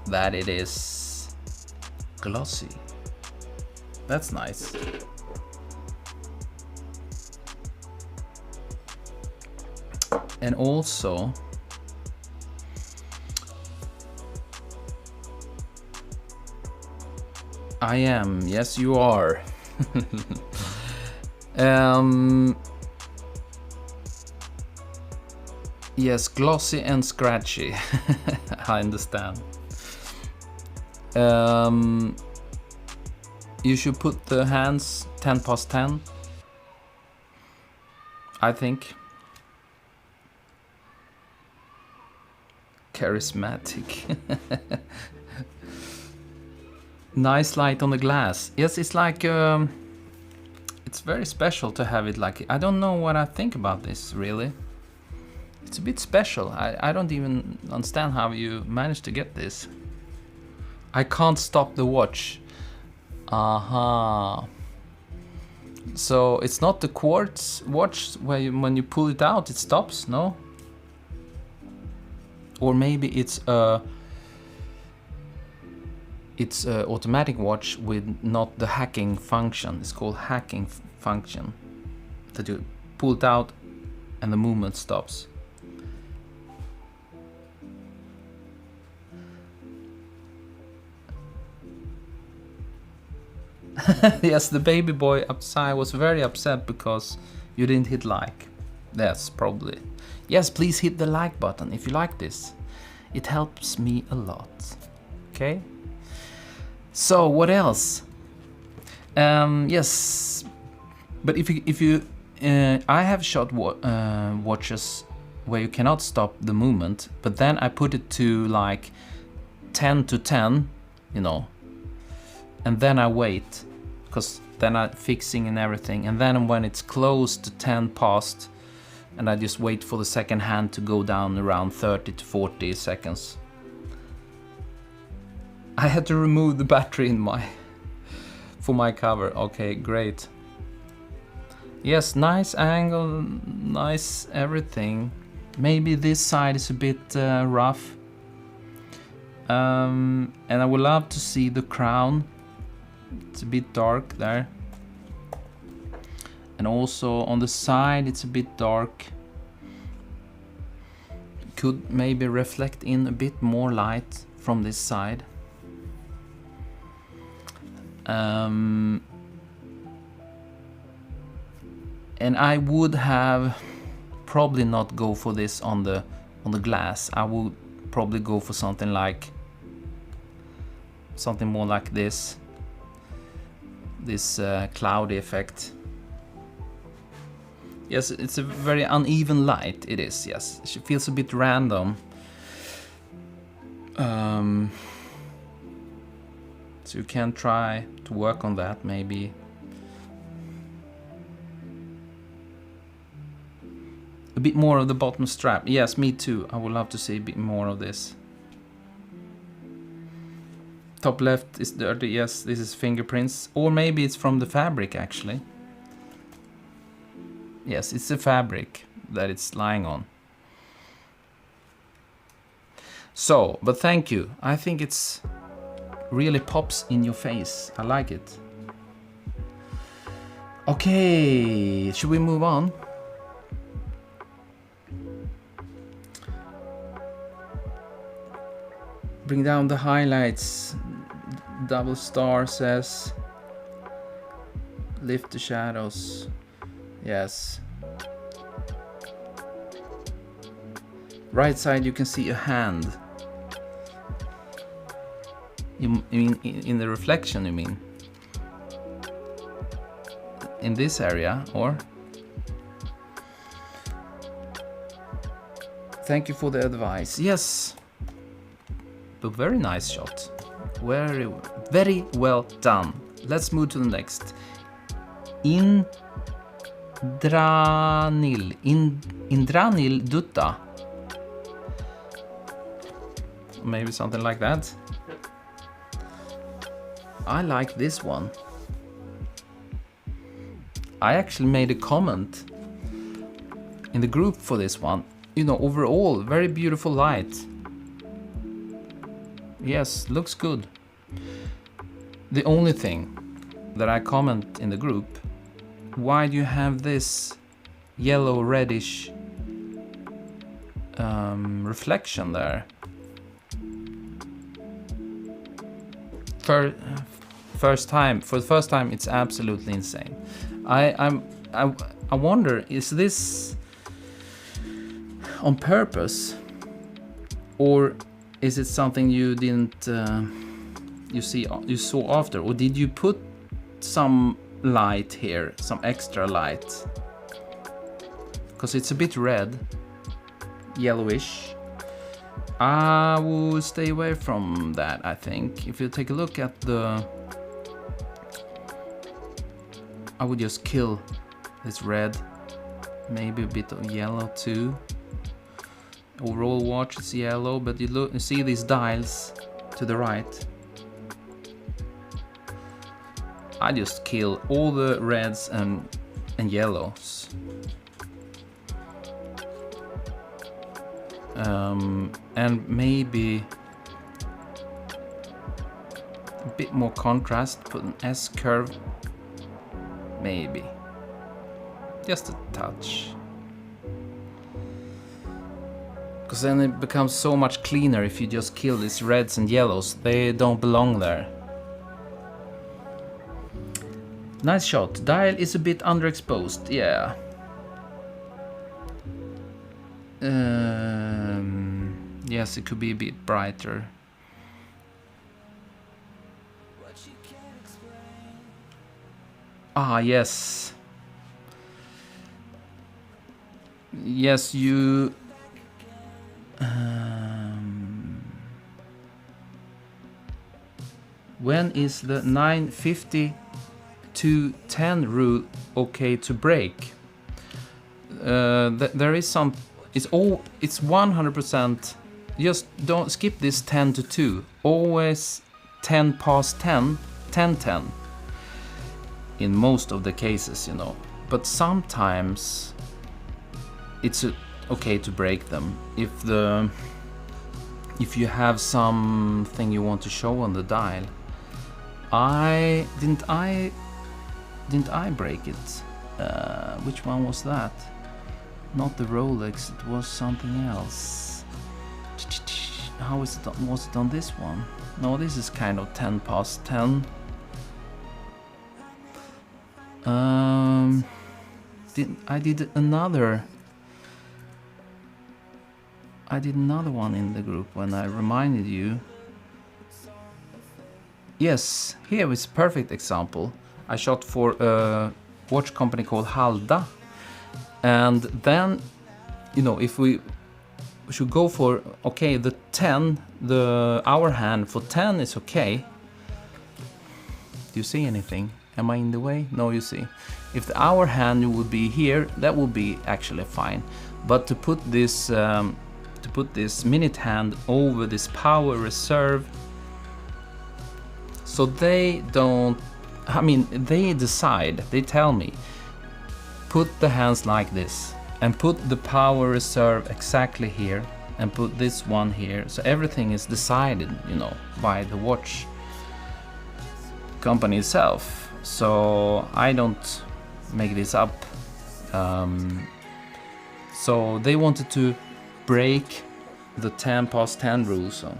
that it is glossy. That's nice. And also... I am, yes you are. Yes, glossy and scratchy. I understand. You should put the hands 10 past 10. I think. Charismatic. Nice light on the glass. Yes, it's like it's very special to have it like... I don't know what I think about this really. It's a bit special. I don't even understand how you managed to get this. I can't stop the watch. Aha. So it's not the quartz watch where when you pull it out it stops, no? Or maybe it's a automatic watch with not the hacking function. It's called hacking function. That you pull it out and the movement stops. Yes, the baby boy outside was very upset because You didn't hit like. That's probably. Yes, please hit the like button if you like this. It helps me a lot. Okay? So, what else? Yes, but if you I have shot watches where you cannot stop the movement, but then I put it to like 10 to 10, you know, and then I wait, because then I'm fixing and everything, and then when it's close to 10 past, and I just wait for the second hand to go down around 30 to 40 seconds. I had to remove the battery in for my cover. Okay, great. Yes, nice angle, nice everything. Maybe this side is a bit rough. And I would love to see the crown. It's a bit dark there. And also on the side it's a bit dark. Could maybe reflect in a bit more light from this side. And I would have probably not go for this on the glass. I would probably go for something more like this cloudy effect. Yes, it's a very uneven light. It is, yes. It feels a bit random. So you can try to work on that, maybe. A bit more of the bottom strap. Yes, me too. I would love to see a bit more of this. Top left is dirty. Yes, this is fingerprints. Or maybe it's from the fabric, actually. Yes, it's the fabric that it's lying on. So, but thank you. I think it's really pops in your face. I like it. Okay, should we move on? Bring down the highlights. Double star says. Lift the shadows. Yes. Right side you can see a hand. You mean in the reflection, you mean? In this area, or? Thank you for the advice. Yes. A very nice shot. Very, very well done. Let's move to the next. Indranil Dutta. Maybe something like that. I like this one. I actually made a comment in the group for this one. You know, overall, very beautiful light. Yes, looks good. The only thing that I comment in the group, why do you have this yellow reddish reflection there? For the first time, it's absolutely insane. I wonder, is this on purpose, or is it something you didn't you saw after, or did you put some light here, some extra light? Because it's a bit red, yellowish. I will stay away from that, I think. If you take a look at I would just kill this red, maybe a bit of yellow too. Overall watch is yellow, but you see these dials to the right. I just kill all the reds and yellows. And maybe a bit more contrast, put an S curve, maybe. Just a touch. Because then it becomes so much cleaner if you just kill these reds and yellows. They don't belong there. Nice shot. Dial is a bit underexposed, yeah. Yes, it could be a bit brighter. Ah, yes. Yes, you... when is the 9:50 to 10 rule okay to break? There is some... It's 100%... Just don't skip this 10 to 2. Always 10 past 10, 10:10. In most of the cases, you know. But sometimes it's okay to break them if you have something you want to show on the dial. Didn't I break it? Which one was that? Not the Rolex, it was something else. How is it? Was it on this one? No, this is kind of 10 past 10. I did another one in the group when I reminded you. Yes, here is a perfect example. I shot for a watch company called Halda, and then, you know, if we should go for, okay, the 10, the hour hand for 10 is okay. Do you see anything? Am I in the way? No, you see. If the hour hand would be here, that would be actually fine. But to put this minute hand over this power reserve, so they don't... I mean, they decide. They tell me, put the hands like this, and put the power reserve exactly here, and put this one here. So everything is decided, you know, by the watch company itself. So I don't make this up. So they wanted to break the 10 past 10 rule. So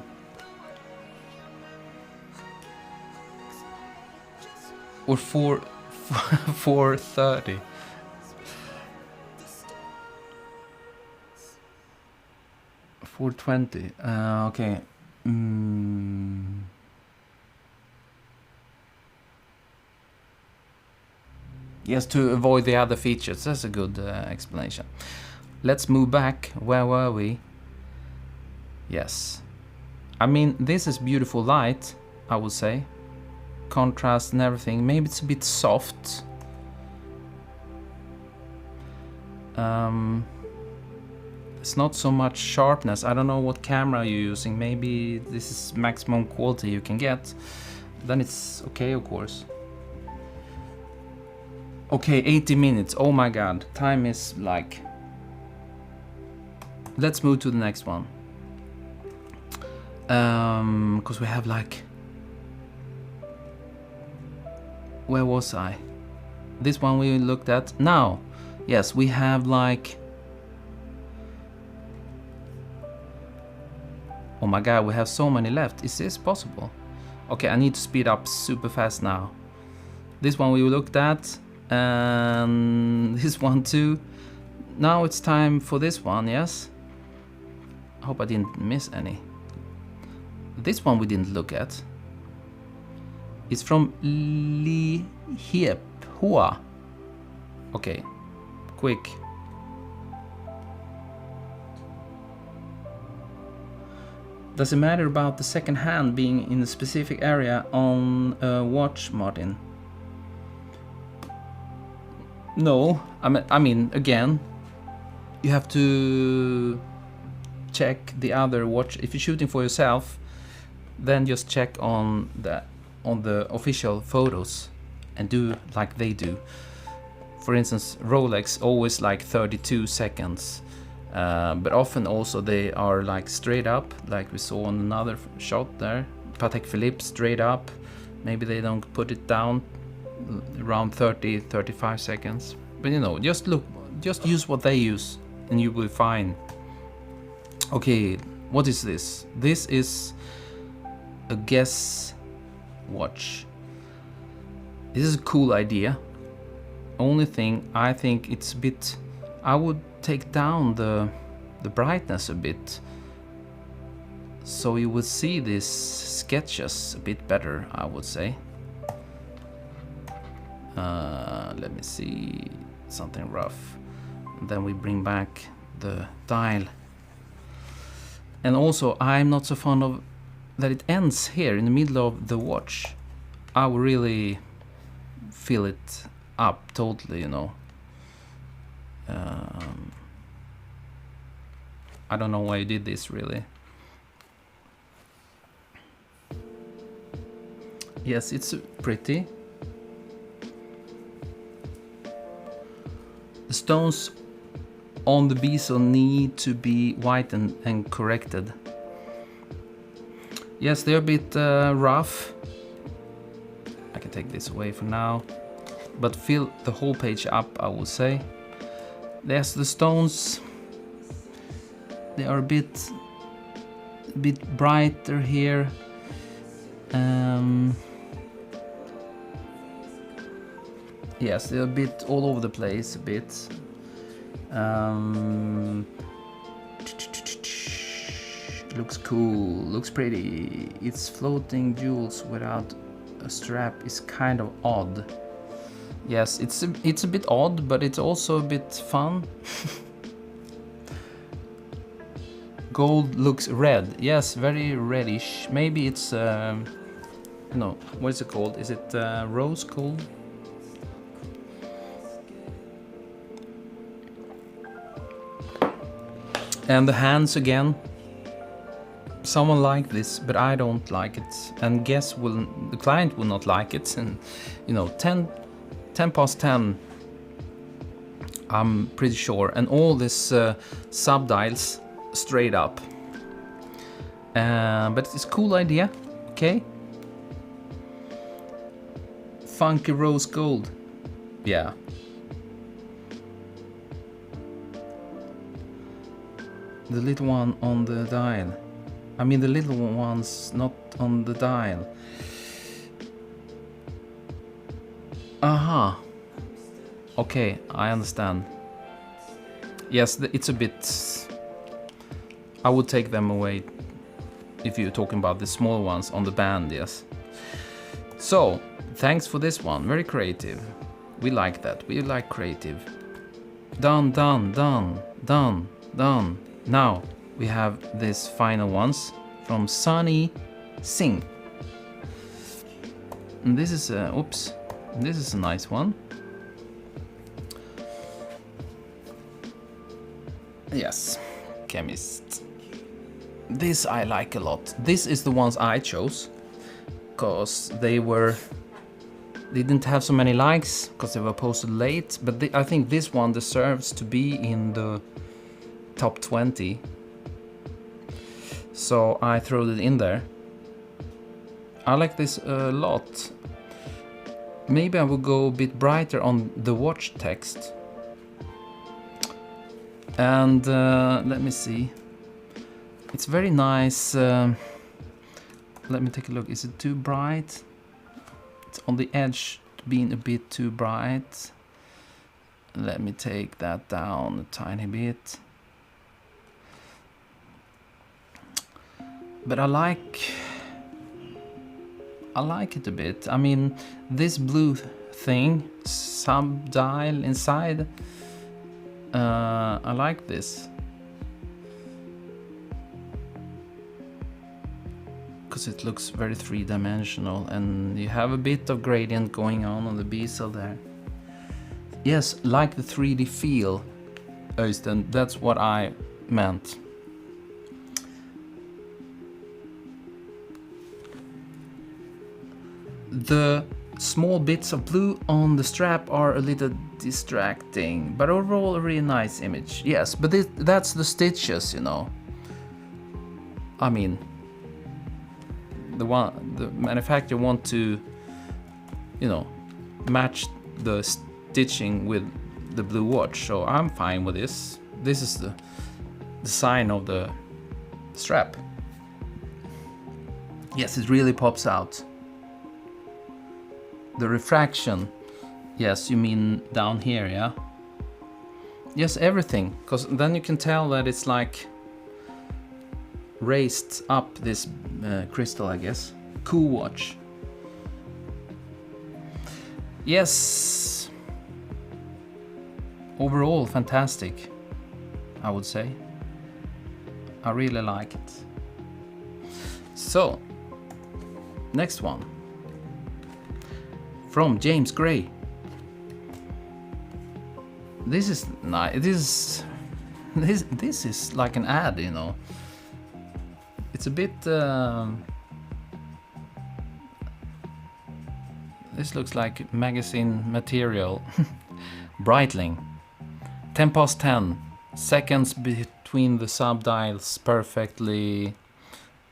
or 4:30. 4:20. Okay. Yes, to avoid the other features. That's a good explanation. Let's move back. Where were we? Yes. I mean, this is beautiful light, I would say. Contrast and everything. Maybe it's a bit soft. It's not so much sharpness. I don't know what camera you're using. Maybe this is maximum quality you can get. Then it's okay, of course. Okay, 80 minutes. Oh my god. Time is like... Let's move to the next one. Because we have like... Where was I? This one we looked at. Now, yes, we have like... Oh my god, we have so many left. Is this possible? Okay, I need to speed up super fast now. This one we looked at. And this one too. Now it's time for this one, yes? I hope I didn't miss any. This one we didn't look at. It's from Iive. Okay, quick. Does it matter about the second hand being in a specific area on a watch, Martin? No, I mean, again, you have to check the other watch. If you're shooting for yourself, then just check on the official photos and do like they do. For instance, Rolex always like 32 seconds, but often also they are like straight up, like we saw on another shot there. Patek Philippe straight up. Maybe they don't put it down around 30-35 seconds. But you know, just look, just use what they use and you will find. Okay, what is this? This is a guess watch. This is a cool idea. Only thing, I think it's a bit... I would take down the the brightness a bit, so you would see these sketches a bit better, I would say. Let me see, something rough. Then we bring back the dial. And also, I'm not so fond of that it ends here in the middle of the watch. I will really fill it up totally, you know. I don't know why I did this, really. Yes, it's pretty. The stones on the bezel need to be whitened and corrected. Yes, they're a bit rough. I can take this away for now, but fill the whole page up, I would say. There's the stones. They are a bit brighter here. Yes, they're a bit all over the place, a bit. Looks cool, looks pretty. It's floating jewels without a strap is kind of odd. Yes, it's a bit odd, but it's also a bit fun. Gold looks red. Yes, very reddish. Maybe it's no, what is it called? Is it rose gold? And the hands again. Someone liked this, but I don't like it. And guess the client will not like it. And you know, 10 past 10, I'm pretty sure. And all this subdials straight up. But it's a cool idea, okay? Funky rose gold, yeah. The little one on the dial. I mean the little one's not on the dial. Aha. Okay, I understand. Yes, it's a bit... I would take them away if you're talking about the small ones on the band, yes. So, thanks for this one, very creative. We like that, we like creative. Done, done, done, done, done. Now, we have these final ones from Sunny Singh. And this is a, oops, this is a nice one. Yes, Chemist. This I like a lot. This is the ones I chose, because they didn't have so many likes, because they were posted late, but I think this one deserves to be in the top 20. So I threw it in there. I like this a lot. Maybe I will go a bit brighter on the watch text. And let me see. It's very nice. Let me take a look. Is it too bright? It's on the edge being a bit too bright. Let me take that down a tiny bit. But I like it a bit. I mean, this blue thing, sub-dial inside, I like this. Because it looks very three-dimensional, and you have a bit of gradient going on the bezel there. Yes, like the 3D feel, Øystein, that's what I meant. The small bits of blue on the strap are a little distracting, but overall a really nice image. Yes, but that's the stitches, you know. I mean, the manufacturer want to, you know, match the stitching with the blue watch, so I'm fine with this. This is the design of the strap. Yes, it really pops out. The refraction, yes, you mean down here, yeah? Yes, everything, because then you can tell that it's like raised up this crystal, I guess. Cool watch. Yes. Overall, fantastic, I would say. I really like it. So, next one. From James Gray. This is nice. This is like an ad, you know. It's a bit. This looks like magazine material. Breitling. 10 past 10. Seconds between the subdials perfectly.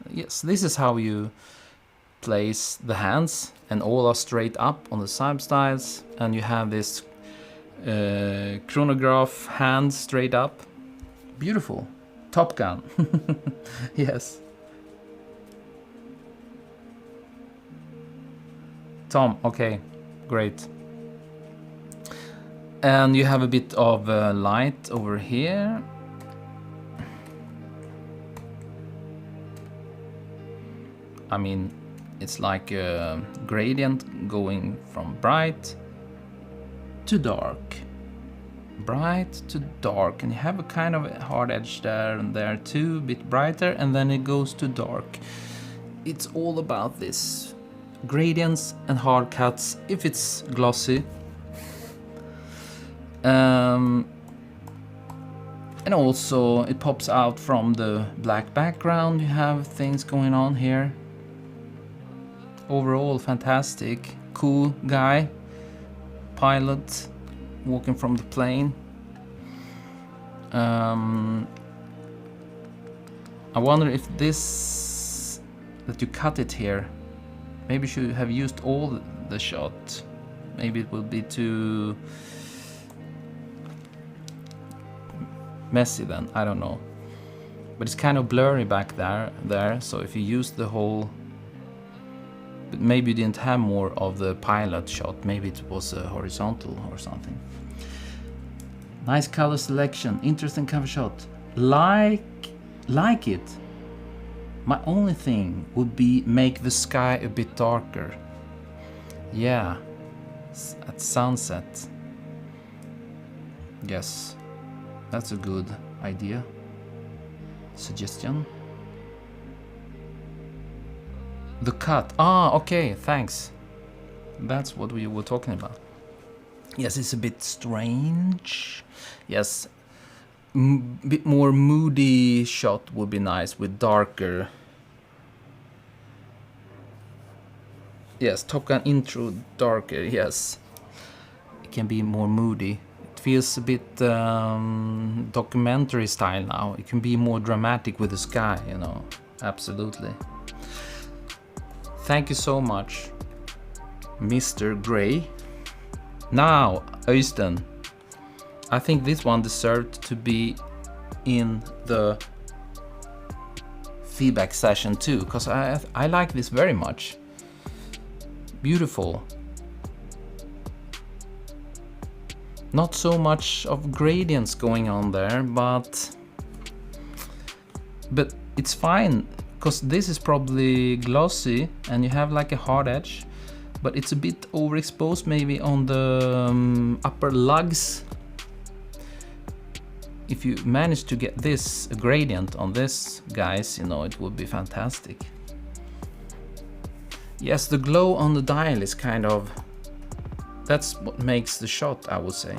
Yes, this is how you place the hands, and all are straight up on the subdials, and you have this chronograph hand straight up. Beautiful. Top Gun. Yes. Tom, okay, great. And you have a bit of light over here. I mean, it's like a gradient going from bright to dark. Bright to dark, and you have a kind of hard edge there and there too, a bit brighter, and then it goes to dark. It's all about this. Gradients and hard cuts if it's glossy. And also it pops out from the black background. You have things going on here. Overall fantastic. Cool guy. Pilot walking from the plane. I wonder if this, that you cut it here, maybe you should have used all the shot. Maybe it will be too messy then, I don't know. But it's kind of blurry back there, so if you use the whole, but maybe you didn't have more of the pilot shot, maybe it was a horizontal or something. Nice color selection, interesting cover shot. Like it. My only thing would be make the sky a bit darker. Yeah, at sunset. Yes, that's a good idea. Suggestion. The cut. Ah, okay, thanks. That's what we were talking about. Yes, it's a bit strange. Yes, bit more moody shot would be nice with darker. Yes, Top Gun intro darker, yes. It can be more moody. It feels a bit documentary style now. It can be more dramatic with the sky, you know. Absolutely. Thank you so much, Mr. Gray. Now, Øystein. I think this one deserved to be in the feedback session too, because I like this very much. Beautiful. Not so much of gradients going on there, but it's fine, because this is probably glossy and you have like a hard edge, but it's a bit overexposed maybe on the upper lugs. If you manage to get this gradient on this, guys, you know, it would be fantastic. Yes, the glow on the dial is kind of, that's what makes the shot, I would say.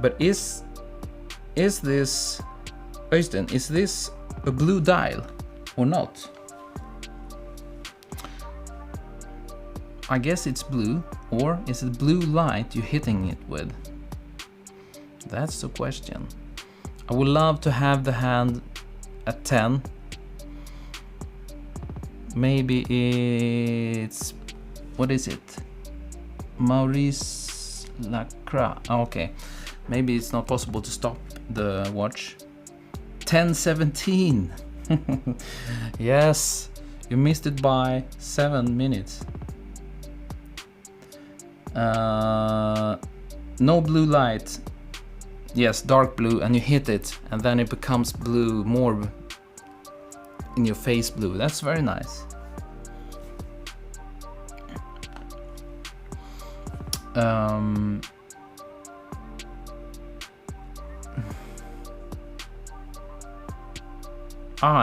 But is this, Øystein, is this a blue dial or not? I guess it's blue, or is it blue light you're hitting it with? That's the question. I would love to have the hand at 10. Maybe it's, what is it? Maurice Lacroix. Okay, maybe it's not possible to stop the watch. 10:17. Yes, you missed it by 7 minutes. No blue light. Yes, dark blue, and you hit it, and then it becomes blue, more in your face blue. That's very nice.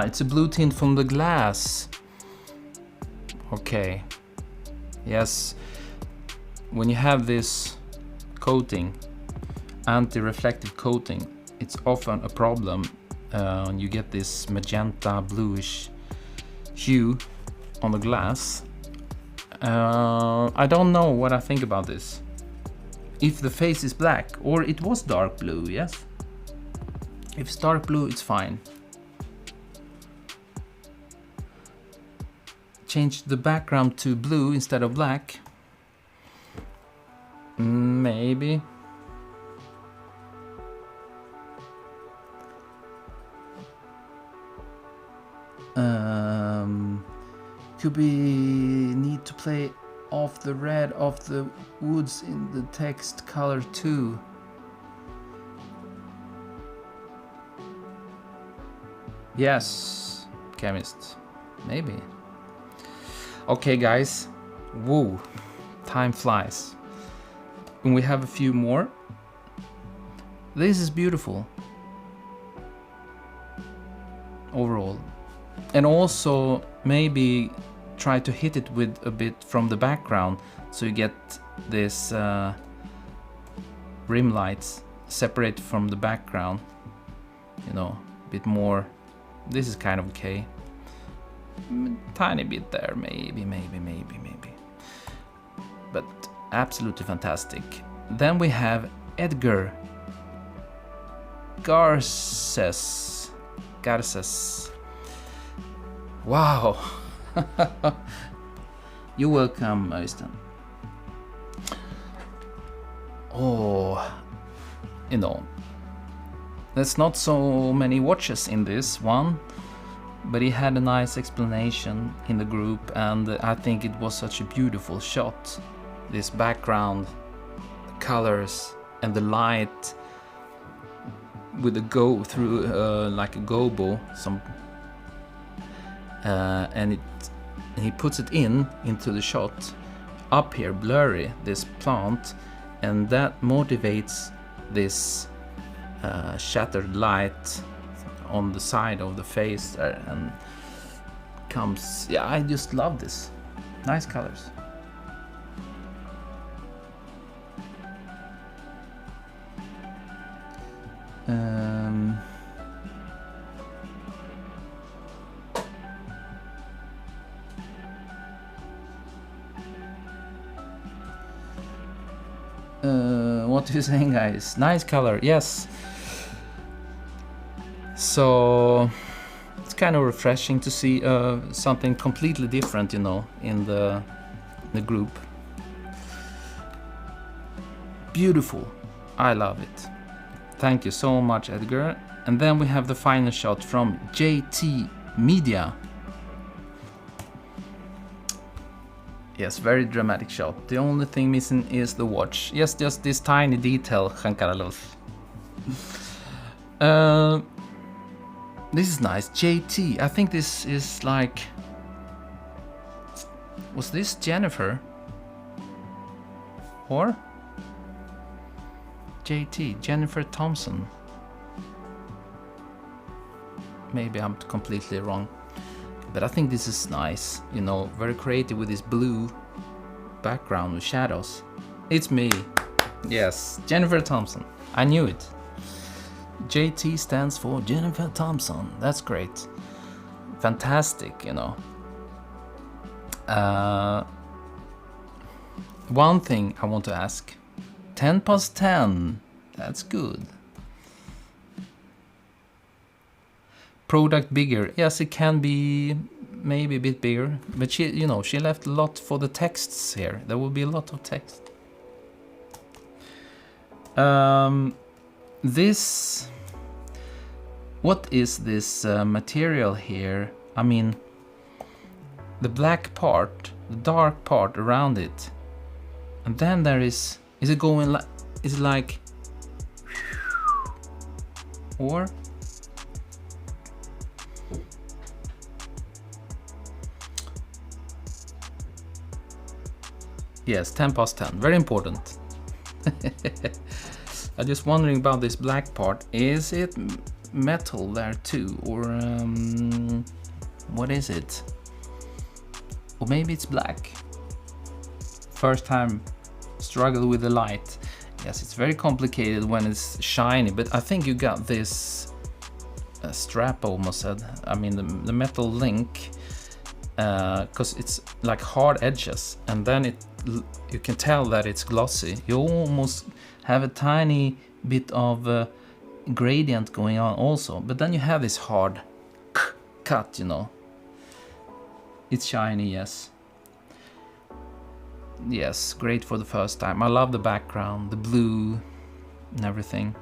It's a blue tint from the glass. Okay. Yes. When you have this coating, anti-reflective coating, it's often a problem. You get this magenta bluish hue on the glass. I don't know what I think about this. If the face is black, or it was dark blue, yes? If it's dark blue, it's fine. Change the background to blue instead of black. Maybe. Could we need to play off the red of the woods in the text color too? Yes, chemist. Maybe. Okay, guys. Whoa, time flies. And we have a few more. This is beautiful. Overall. And also maybe try to hit it with a bit from the background, so you get this rim lights separate from the background, you know, a bit more. This is kind of okay, tiny bit there, maybe, but absolutely fantastic. Then we have Edgar Garces. Wow. You're welcome, Øystein. Oh, you know, there's not so many watches in this one, but he had a nice explanation in the group, and I think it was such a beautiful shot. This background, the colors, and the light with a go through like a gobo, and he puts it into the shot up here, blurry, this plant, and that motivates this shattered light on the side of the face there, and comes, yeah, I just love this. Nice colors. What are you saying, guys? Nice color, yes. So it's kind of refreshing to see something completely different, you know, in the group. Beautiful. I love it. Thank you so much, Edgar. And then we have the final shot from JT Media. Yes, very dramatic shot. The only thing missing is the watch. Yes, just this tiny detail, Khankaralov. This is nice. JT, I think this is like... Was this Jennifer? Or? JT, Jennifer Thompson. Maybe I'm completely wrong. But I think this is nice, you know, very creative with this blue background with shadows. It's me. Yes, Jennifer Thompson. I knew it. JT stands for Jennifer Thompson. That's great. Fantastic, you know. One thing I want to ask. 10 past 10. That's good. Product bigger. Yes, it can be maybe a bit bigger, but she, you know, she left a lot for the texts here. There will be a lot of text. This, what is this material here? I mean, the black part, the dark part around it, and then there is it going like, is it like, Or yes, 10 past 10, very important. I'm just wondering about this black part. Is it metal there too, or what is it? Or maybe it's black. First time struggle with the light. Yes, it's very complicated when it's shiny, but I think you got this strap, almost said. I mean the metal link, because it's like hard edges, and then you can tell that it's glossy. You almost have a tiny bit of gradient going on also, but then you have this hard cut, you know. It's shiny, yes. Yes, great for the first time. I love the background, the blue and everything.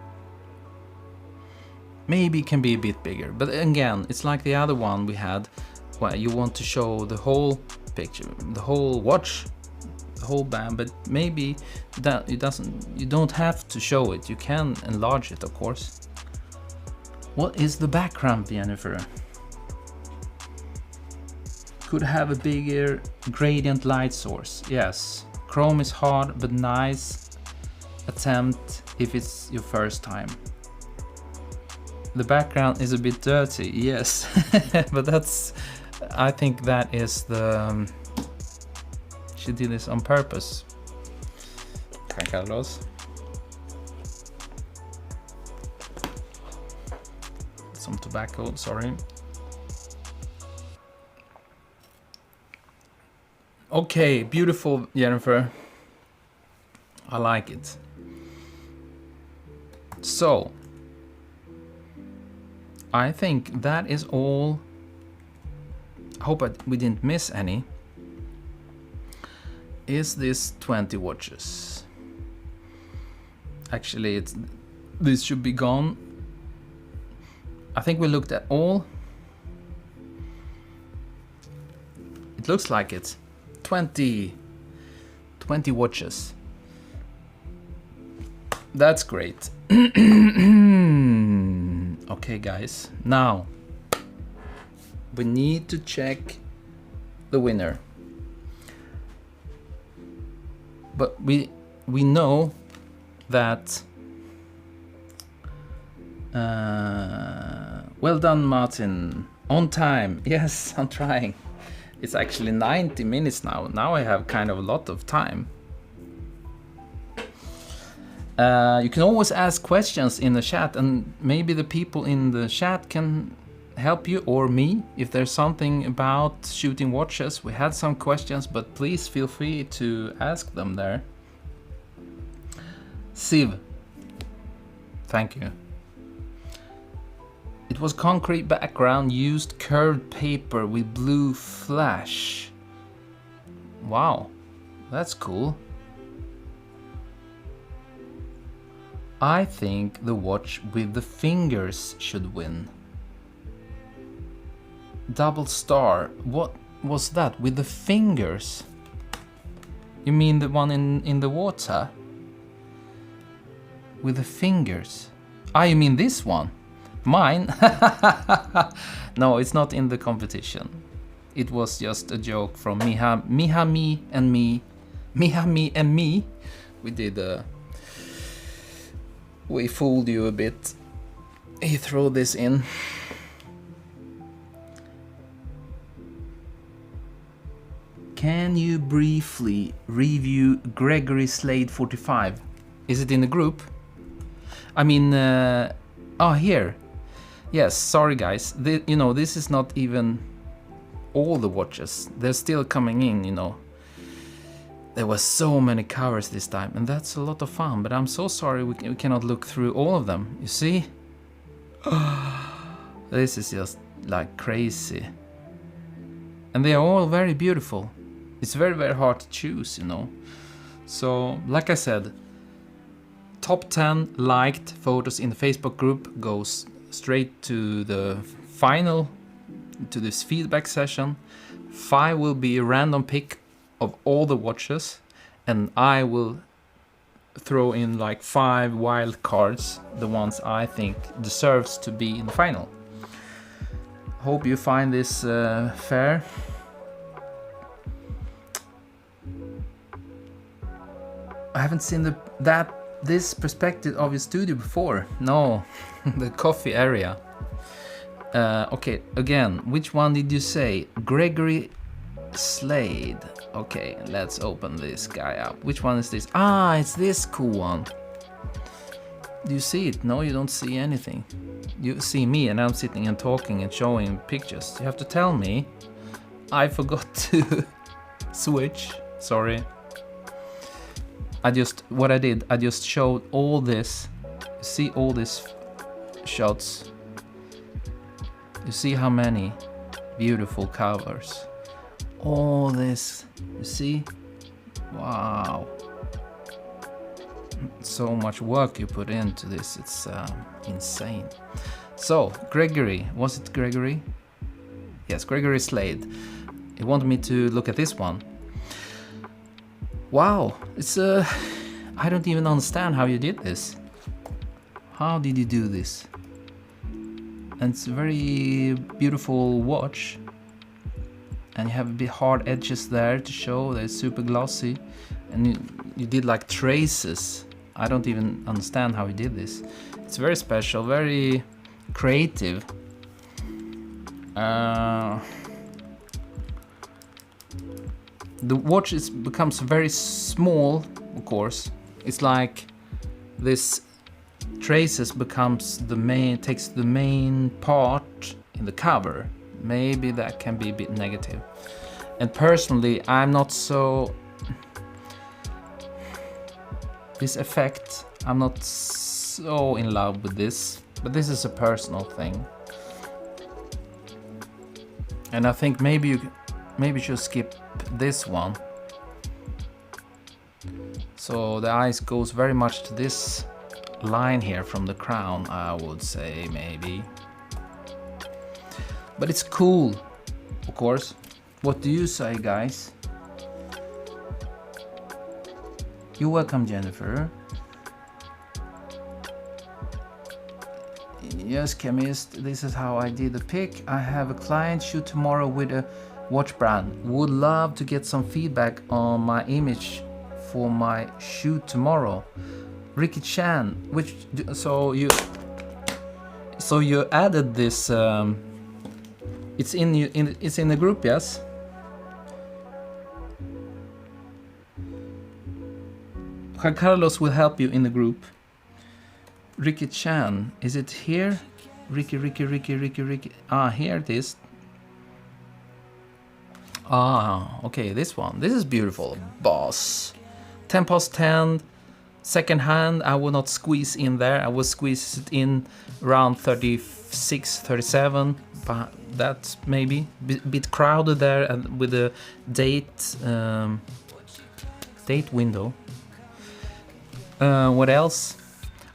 Maybe it can be a bit bigger, but again, it's like the other one we had, where you want to show the whole picture, the whole watch, the whole band, but maybe that you don't have to show it. You can enlarge it, of course. What is the background, Jennifer? Could have a bigger gradient light source. Yes, chrome is hard, but nice attempt if it's your first time. The background is a bit dirty, yes, but that's, I think that is the, she did this on purpose. Kan kalla oss. Some tobacco, sorry. Okay, beautiful, Jennifer. I like it. So, I think that is all. I hope we didn't miss any. Is this 20 watches? Actually, this should be gone. I think we looked at all. It looks like it's 20 watches. That's great. Okay, guys, now we need to check the winner. But we know that well done, Martin, on time. Yes, I'm trying. It's actually 90 minutes now. Now I have kind of a lot of time. You can always ask questions in the chat, and maybe the people in the chat can help you, or me, if there's something about shooting watches. We had some questions, but please feel free to ask them there. Siv, thank you. It was concrete background, used curved paper with blue flash. Wow, that's cool. I think the watch with the fingers should win. Double star. What was that with the fingers? You mean the one in the water? With the fingers? Ah, you mean this one? Mine? No, it's not in the competition. It was just a joke from Miha, me, and me. Miha, me, and me. We did we fooled you a bit. He threw this in. Can you briefly review Gregory Slade 45? Is it in the group? I mean, oh, here. Yes, sorry guys. You know, this is not even all the watches. They're still coming in, you know. There were so many covers this time, and that's a lot of fun, but I'm so sorry we cannot look through all of them. You see? This is just like crazy. And they are all very beautiful. It's very, very hard to choose, you know. So, like I said, top 10 liked photos in the Facebook group goes straight to the final, to this feedback session. 5 will be a random pick of all the watches, and I will throw in like 5 wild cards, the ones I think deserves to be in the final. Hope you find this fair. I haven't seen this perspective of your studio before. No, the coffee area. Okay, again, which one did you say? Gregory Slade. Okay, let's open this guy up. Which one is this? Ah, it's this cool one. Do you see it? No, you don't see anything. You see me and I'm sitting and talking and showing pictures. You have to tell me. I forgot to switch. Sorry. What I did, I just showed all this. You see all these shots. You see how many beautiful covers. All this, you see? Wow. So much work you put into this, it's insane. So, Gregory, was it Gregory? Yes, Gregory Slade. He wanted me to look at this one. Wow, it's I don't even understand how you did this. How did you do this? And it's a very beautiful watch. And you have a bit hard edges there to show that it's super glossy. And you did like traces. I don't even understand how you did this. It's very special, very creative. The watch becomes very small, of course. It's like this traces takes the main part in the cover. Maybe that can be a bit negative. And personally, I'm not so... This effect, I'm not so in love with this. But this is a personal thing. And I think maybe you should skip this one. So the eyes goes very much to this line here from the crown, I would say, maybe. But it's cool, of course. What do you say, guys? You're welcome, Jennifer. Yes, chemist, this is how I did the pick. I have a client shoot tomorrow with a watch brand. Would love to get some feedback on my image for my shoot tomorrow. Ricky Chan, so you added this. It's in the group, yes. Juan Carlos will help you in the group. Ricky Chan, is it here? Ricky. Ah, here it is. Ah, okay, this one. This is beautiful. Boss. 10 past 10. Second hand, I will not squeeze in there. I will squeeze it in around 36, 37. But that's maybe a bit crowded there and with the date window. What else?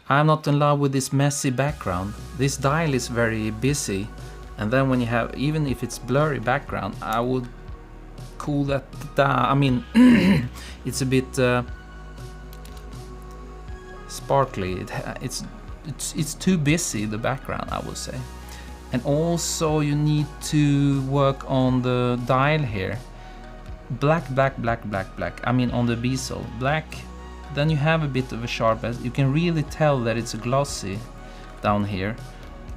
I'm not in love with this messy background. This dial is very busy, and then when you have, even if it's blurry background, I would cool that down. I mean, it's a bit sparkly. It's too busy, the background, I would say. And also you need to work on the dial here. Black. I mean on the bezel, black. Then you have a bit of a sharp edge. You can really tell that it's glossy down here,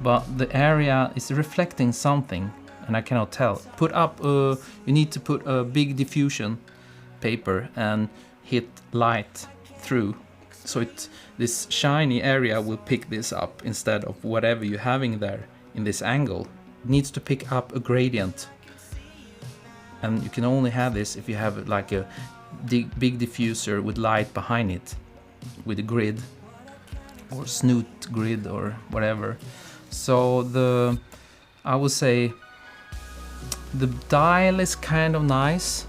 but the area is reflecting something, and I cannot tell. You need to put a big diffusion paper and hit light through, so this shiny area will pick this up instead of whatever you're having there in this angle. It needs to pick up a gradient, and you can only have this if you have like a big diffuser with light behind it, with a grid or snoot grid or whatever. So I would say the dial is kind of nice.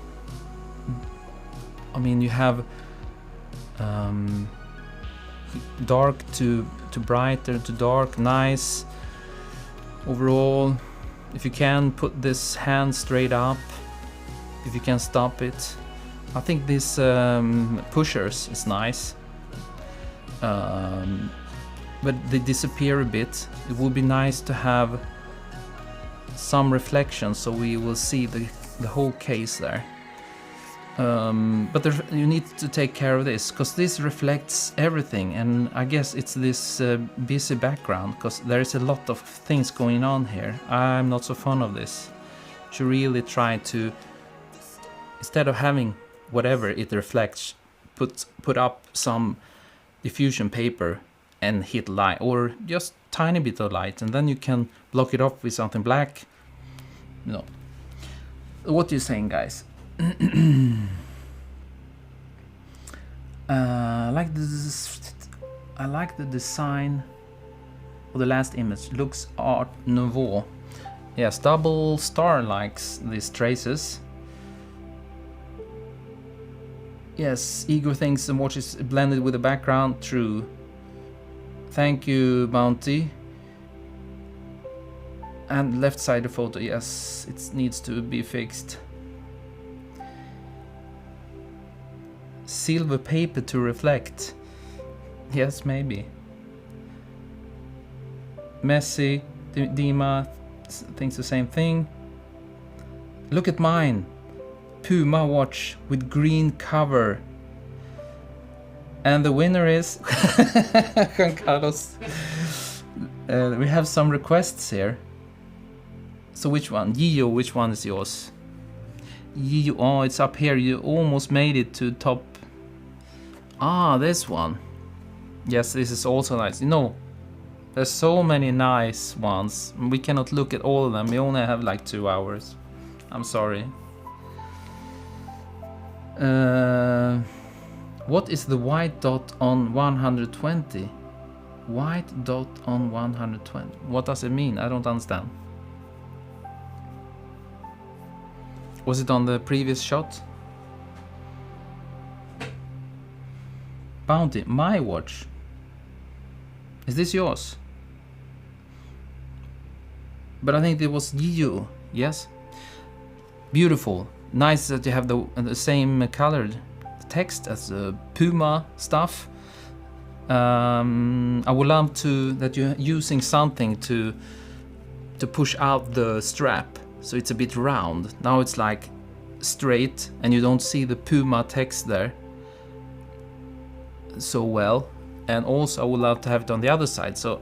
I mean, you have dark to brighter to dark, nice overall. If you can put this hand straight up, if you can stop it. I think this pushers is nice. but they disappear a bit. It would be nice to have some reflection so we will see the whole case there. But you need to take care of this, because this reflects everything, and I guess it's this busy background, because there is a lot of things going on here. I'm not so fond of this. Should really try to, instead of having whatever it reflects, put up some diffusion paper and hit light, or just tiny bit of light, and then you can block it off with something black. No. What are you saying, guys? I like the design of the last image. Looks Art Nouveau. Yes, Double Star likes these traces. Yes, Igor thinks the watch is blended with the background. True. Thank you, Bounty. And left side of photo, yes, it needs to be fixed. Silver paper to reflect. Yes, maybe. Messi, Dima thinks the same thing. Look at mine. Puma watch with green cover. And the winner is Juan Carlos. We have some requests here. So which one? Gio, which one is yours? Gio, oh, it's up here. You almost made it to top. Ah, this one. Yes, this is also nice. You know, there's so many nice ones. We cannot look at all of them. We only have like 2 hours. I'm sorry. What is the white dot on 120? White dot on 120. What does it mean? I don't understand. Was it on the previous shot? Bounty, my watch. Is this yours? But I think it was you. Yes. Beautiful. Nice that you have the same colored text as the Puma stuff. I would love that you're using something to push out the strap, so it's a bit round. Now it's like straight, and you don't see the Puma text there so well. And also I would love to have it on the other side, so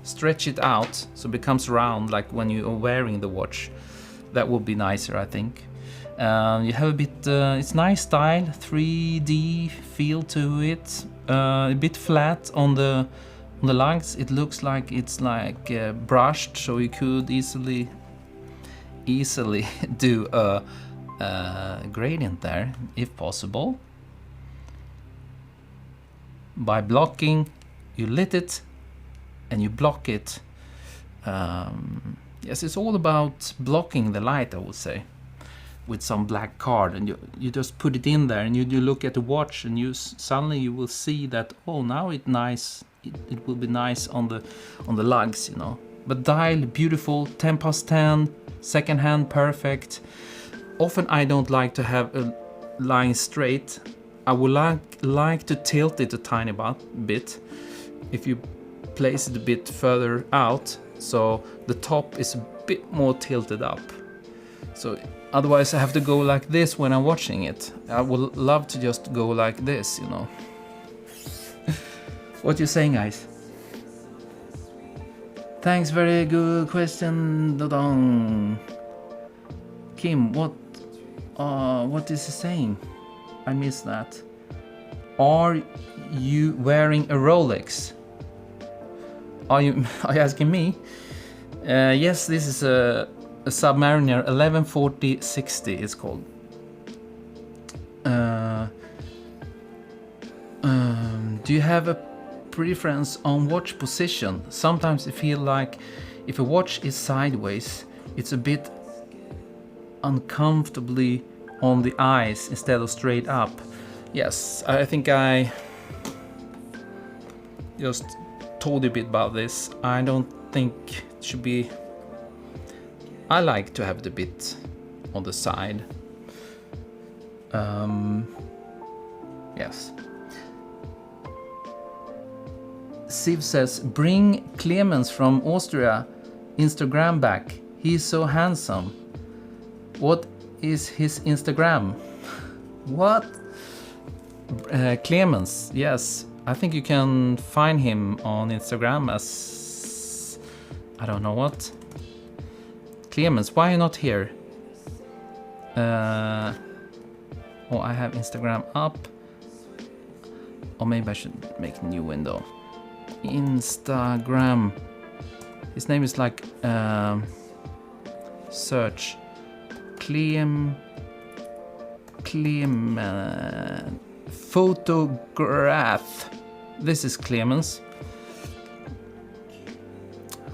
stretch it out so it becomes round, like when you are wearing the watch. That would be nicer, I think. You have a bit, it's nice style, 3D feel to it. A bit flat on the lugs. It looks like it's like brushed, so you could easily do a gradient there, if possible. By blocking, you lit it and you block it. Yes, it's all about blocking the light, I would say, with some black card, and you just put it in there, and you look at the watch, and suddenly you will see that, oh, now it will be nice on the lugs, you know. But dial, beautiful, 10/10, second hand, perfect. Often I don't like to have a line straight. I would like to tilt it a tiny bit. If you place it a bit further out, so the top is a bit more tilted up. So otherwise I have to go like this when I'm watching it. I would love to just go like this, you know. What you saying, guys? Thanks, very good question, Dodong. Kim, what is he saying? I missed that. Are you wearing a Rolex? Are you asking me? Yes, this is a Submariner 1140-60 it's called. Do you have a preference on watch position? Sometimes I feel like if a watch is sideways, it's a bit uncomfortably on the eyes instead of straight up. Yes, I think I just told you a bit about this. I don't think it should be. I like to have it a bit on the side. Yes. Siv says, bring Clemens from Austria Instagram back. He's so handsome. What is his Instagram? What? Clemens, yes. I think you can find him on Instagram as... I don't know what. Clemens, why are you not here? Oh, I have Instagram up. Or maybe I should make a new window. Instagram. His name is like... search. Photograph. This is Clemens.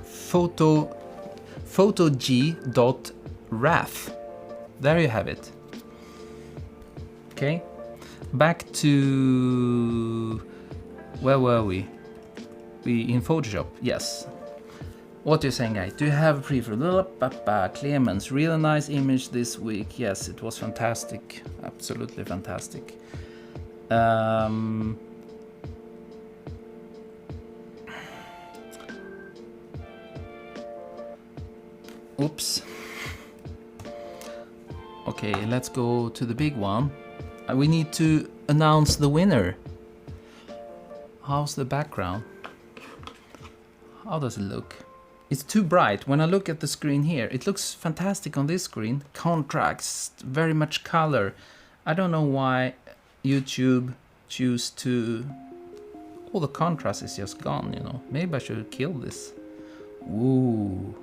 Photog.wrath. There you have it. Okay. Back to... Where were we? We in Photoshop, yes. What are you saying, guys? Do you have a preference? Clemens, really nice image this week. Yes, it was fantastic. Absolutely fantastic. Oops. Okay, let's go to the big one. We need to announce the winner. How's the background? How does it look? It's too bright. When I look at the screen here, it looks fantastic on this screen. Contrast, very much color. I don't know why YouTube choose to... All the contrast is just gone, you know. Maybe I should kill this. Ooh.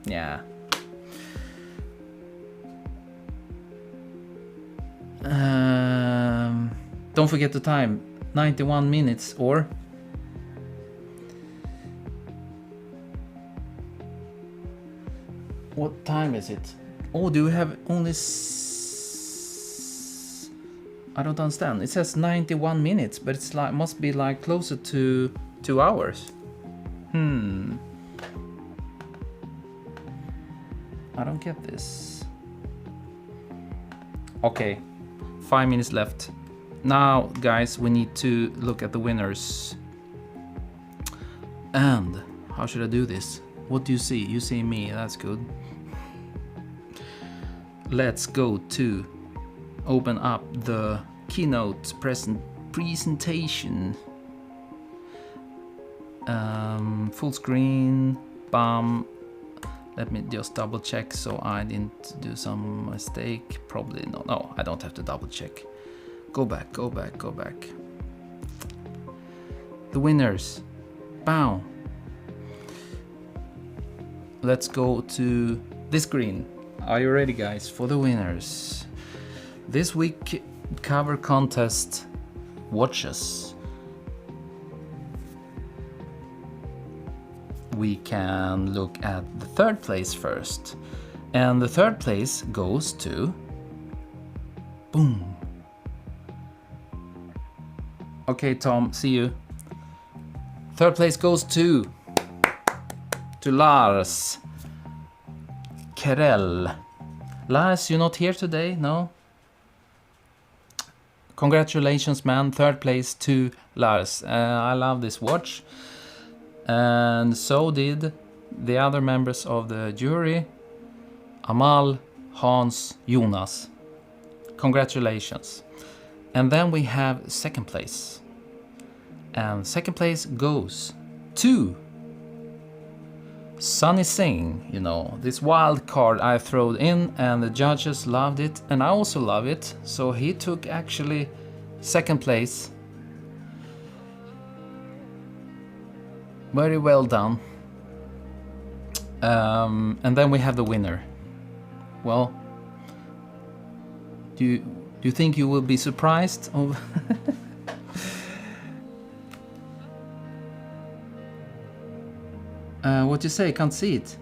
Yeah. Don't forget the time. 91 minutes or... What time is it? Oh, do we have only... I don't understand. It says 91 minutes, but it's like must be like closer to 2 hours. I don't get this. Okay, 5 minutes left. Now, guys, we need to look at the winners. And how should I do this? What do you see? You see me, that's good. Let's go to open up the keynote presentation. Full screen, bam. Let me just double check so I didn't do some mistake. Probably no. No, I don't have to double check. Go back, go back, go back. The winners. Bow. Let's go to this screen. Are you ready, guys, for the winners? This week cover contest watches. We can look at the third place first. And the third place goes to... Boom. Okay, Tom, see you. Third place goes to Lars Kerell. Lars, you're not here today, no? Congratulations, man. Third place to Lars. I love this watch. And so did the other members of the jury. Amal, Hans, Jonas. Congratulations. And then we have second place. And second place goes to Sunny Singh, you know, this wild card I threw in and the judges loved it and I also love it. So he took actually second place. Very well done. And then we have the winner. Well, do you think you will be surprised? What do you say? Can't see it.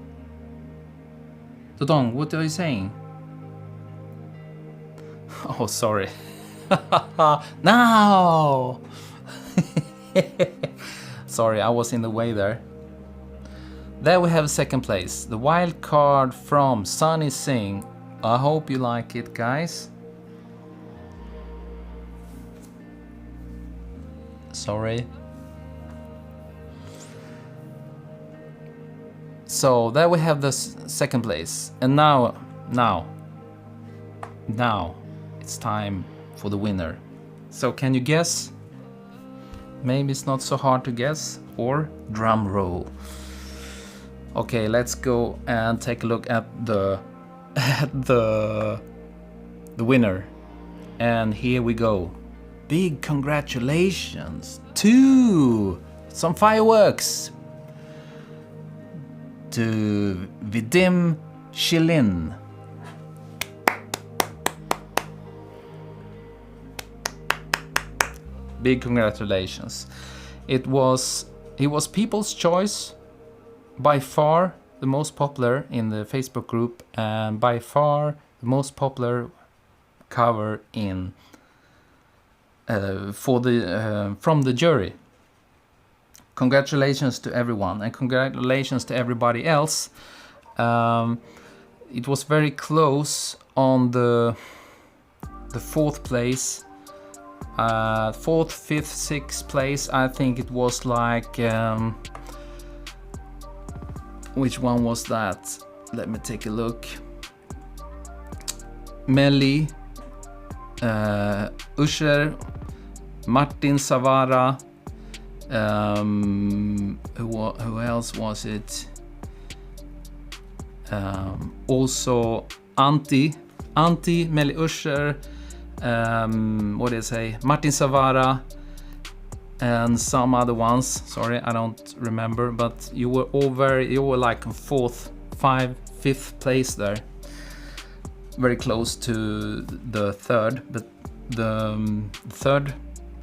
Dodong, what are you saying? Oh, sorry. No! Sorry, I was in the way there. There we have second place. The wild card from Sunny Singh. I hope you like it, guys. Sorry. So there we have the second place, and now it's time for the winner. So can you guess? Maybe it's not so hard to guess, or drum roll. Okay, let's go and take a look at the winner. And here we go. Big congratulations to some fireworks to Vidim Shilin. Big congratulations. He was people's choice, by far the most popular in the Facebook group, and by far the most popular cover in from the jury. Congratulations to everyone, and congratulations to everybody else. It was very close on the fourth place. Fourth, fifth, sixth place. I think it was like which one was that? Let me take a look. Melly, Usher, Martin Savara. Who else was it? Also Antti, Melly Usher. What did I say? Martin Savara and some other ones. Sorry, I don't remember. But you were like fourth, fifth place there. Very close to the third, but the third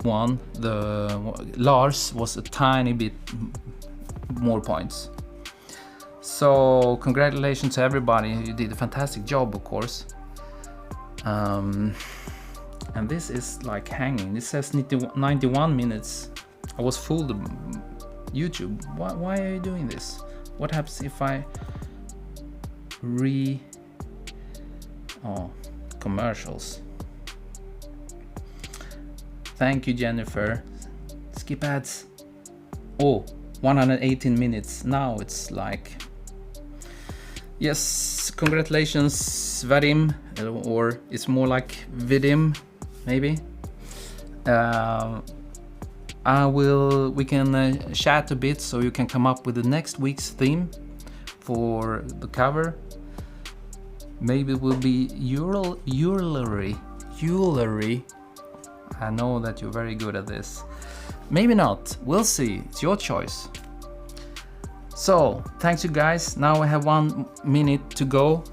one, Lars, was a tiny bit more points. So congratulations to everybody. You did a fantastic job, of course. And this is like hanging. This says 91 minutes. I was fooled. YouTube, why are you doing this? What happens if I commercials? Thank you, Jennifer. Skip ads. 118 minutes. Now it's like... Yes, congratulations, Vadim, or it's more like Vidim, maybe. We can chat a bit, so you can come up with the next week's theme for the cover. Maybe it will be jewelry. I know that you're very good at this. Maybe not. We'll see. It's your choice. So, thanks you guys. Now I have 1 minute to go.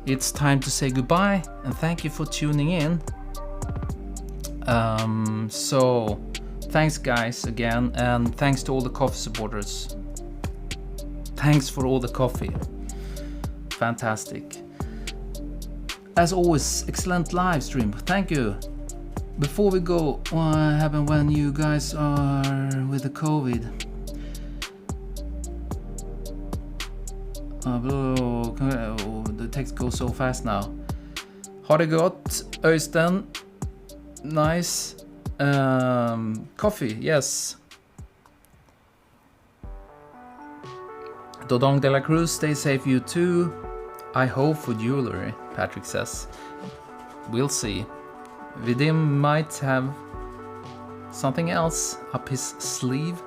It's time to say goodbye, and thank you for tuning in. So, thanks guys again, and thanks to all the coffee supporters. Thanks for all the coffee. Fantastic. As always, excellent live stream. Thank you. Before we go, what happened when you guys are with the COVID? The text goes so fast now. Har det gått, Øystein? Nice. Coffee, yes. Dodong de la Cruz, stay safe, you too. I hope for jewelry, Patrick says. We'll see. Vidim might have something else up his sleeve.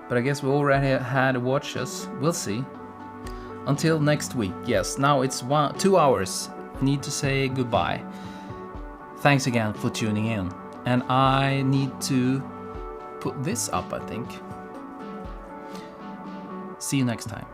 But I guess we already had watches. We'll see. Until next week. Yes, now it's 2 hours. I need to say goodbye. Thanks again for tuning in. And I need to put this up, I think. See you next time.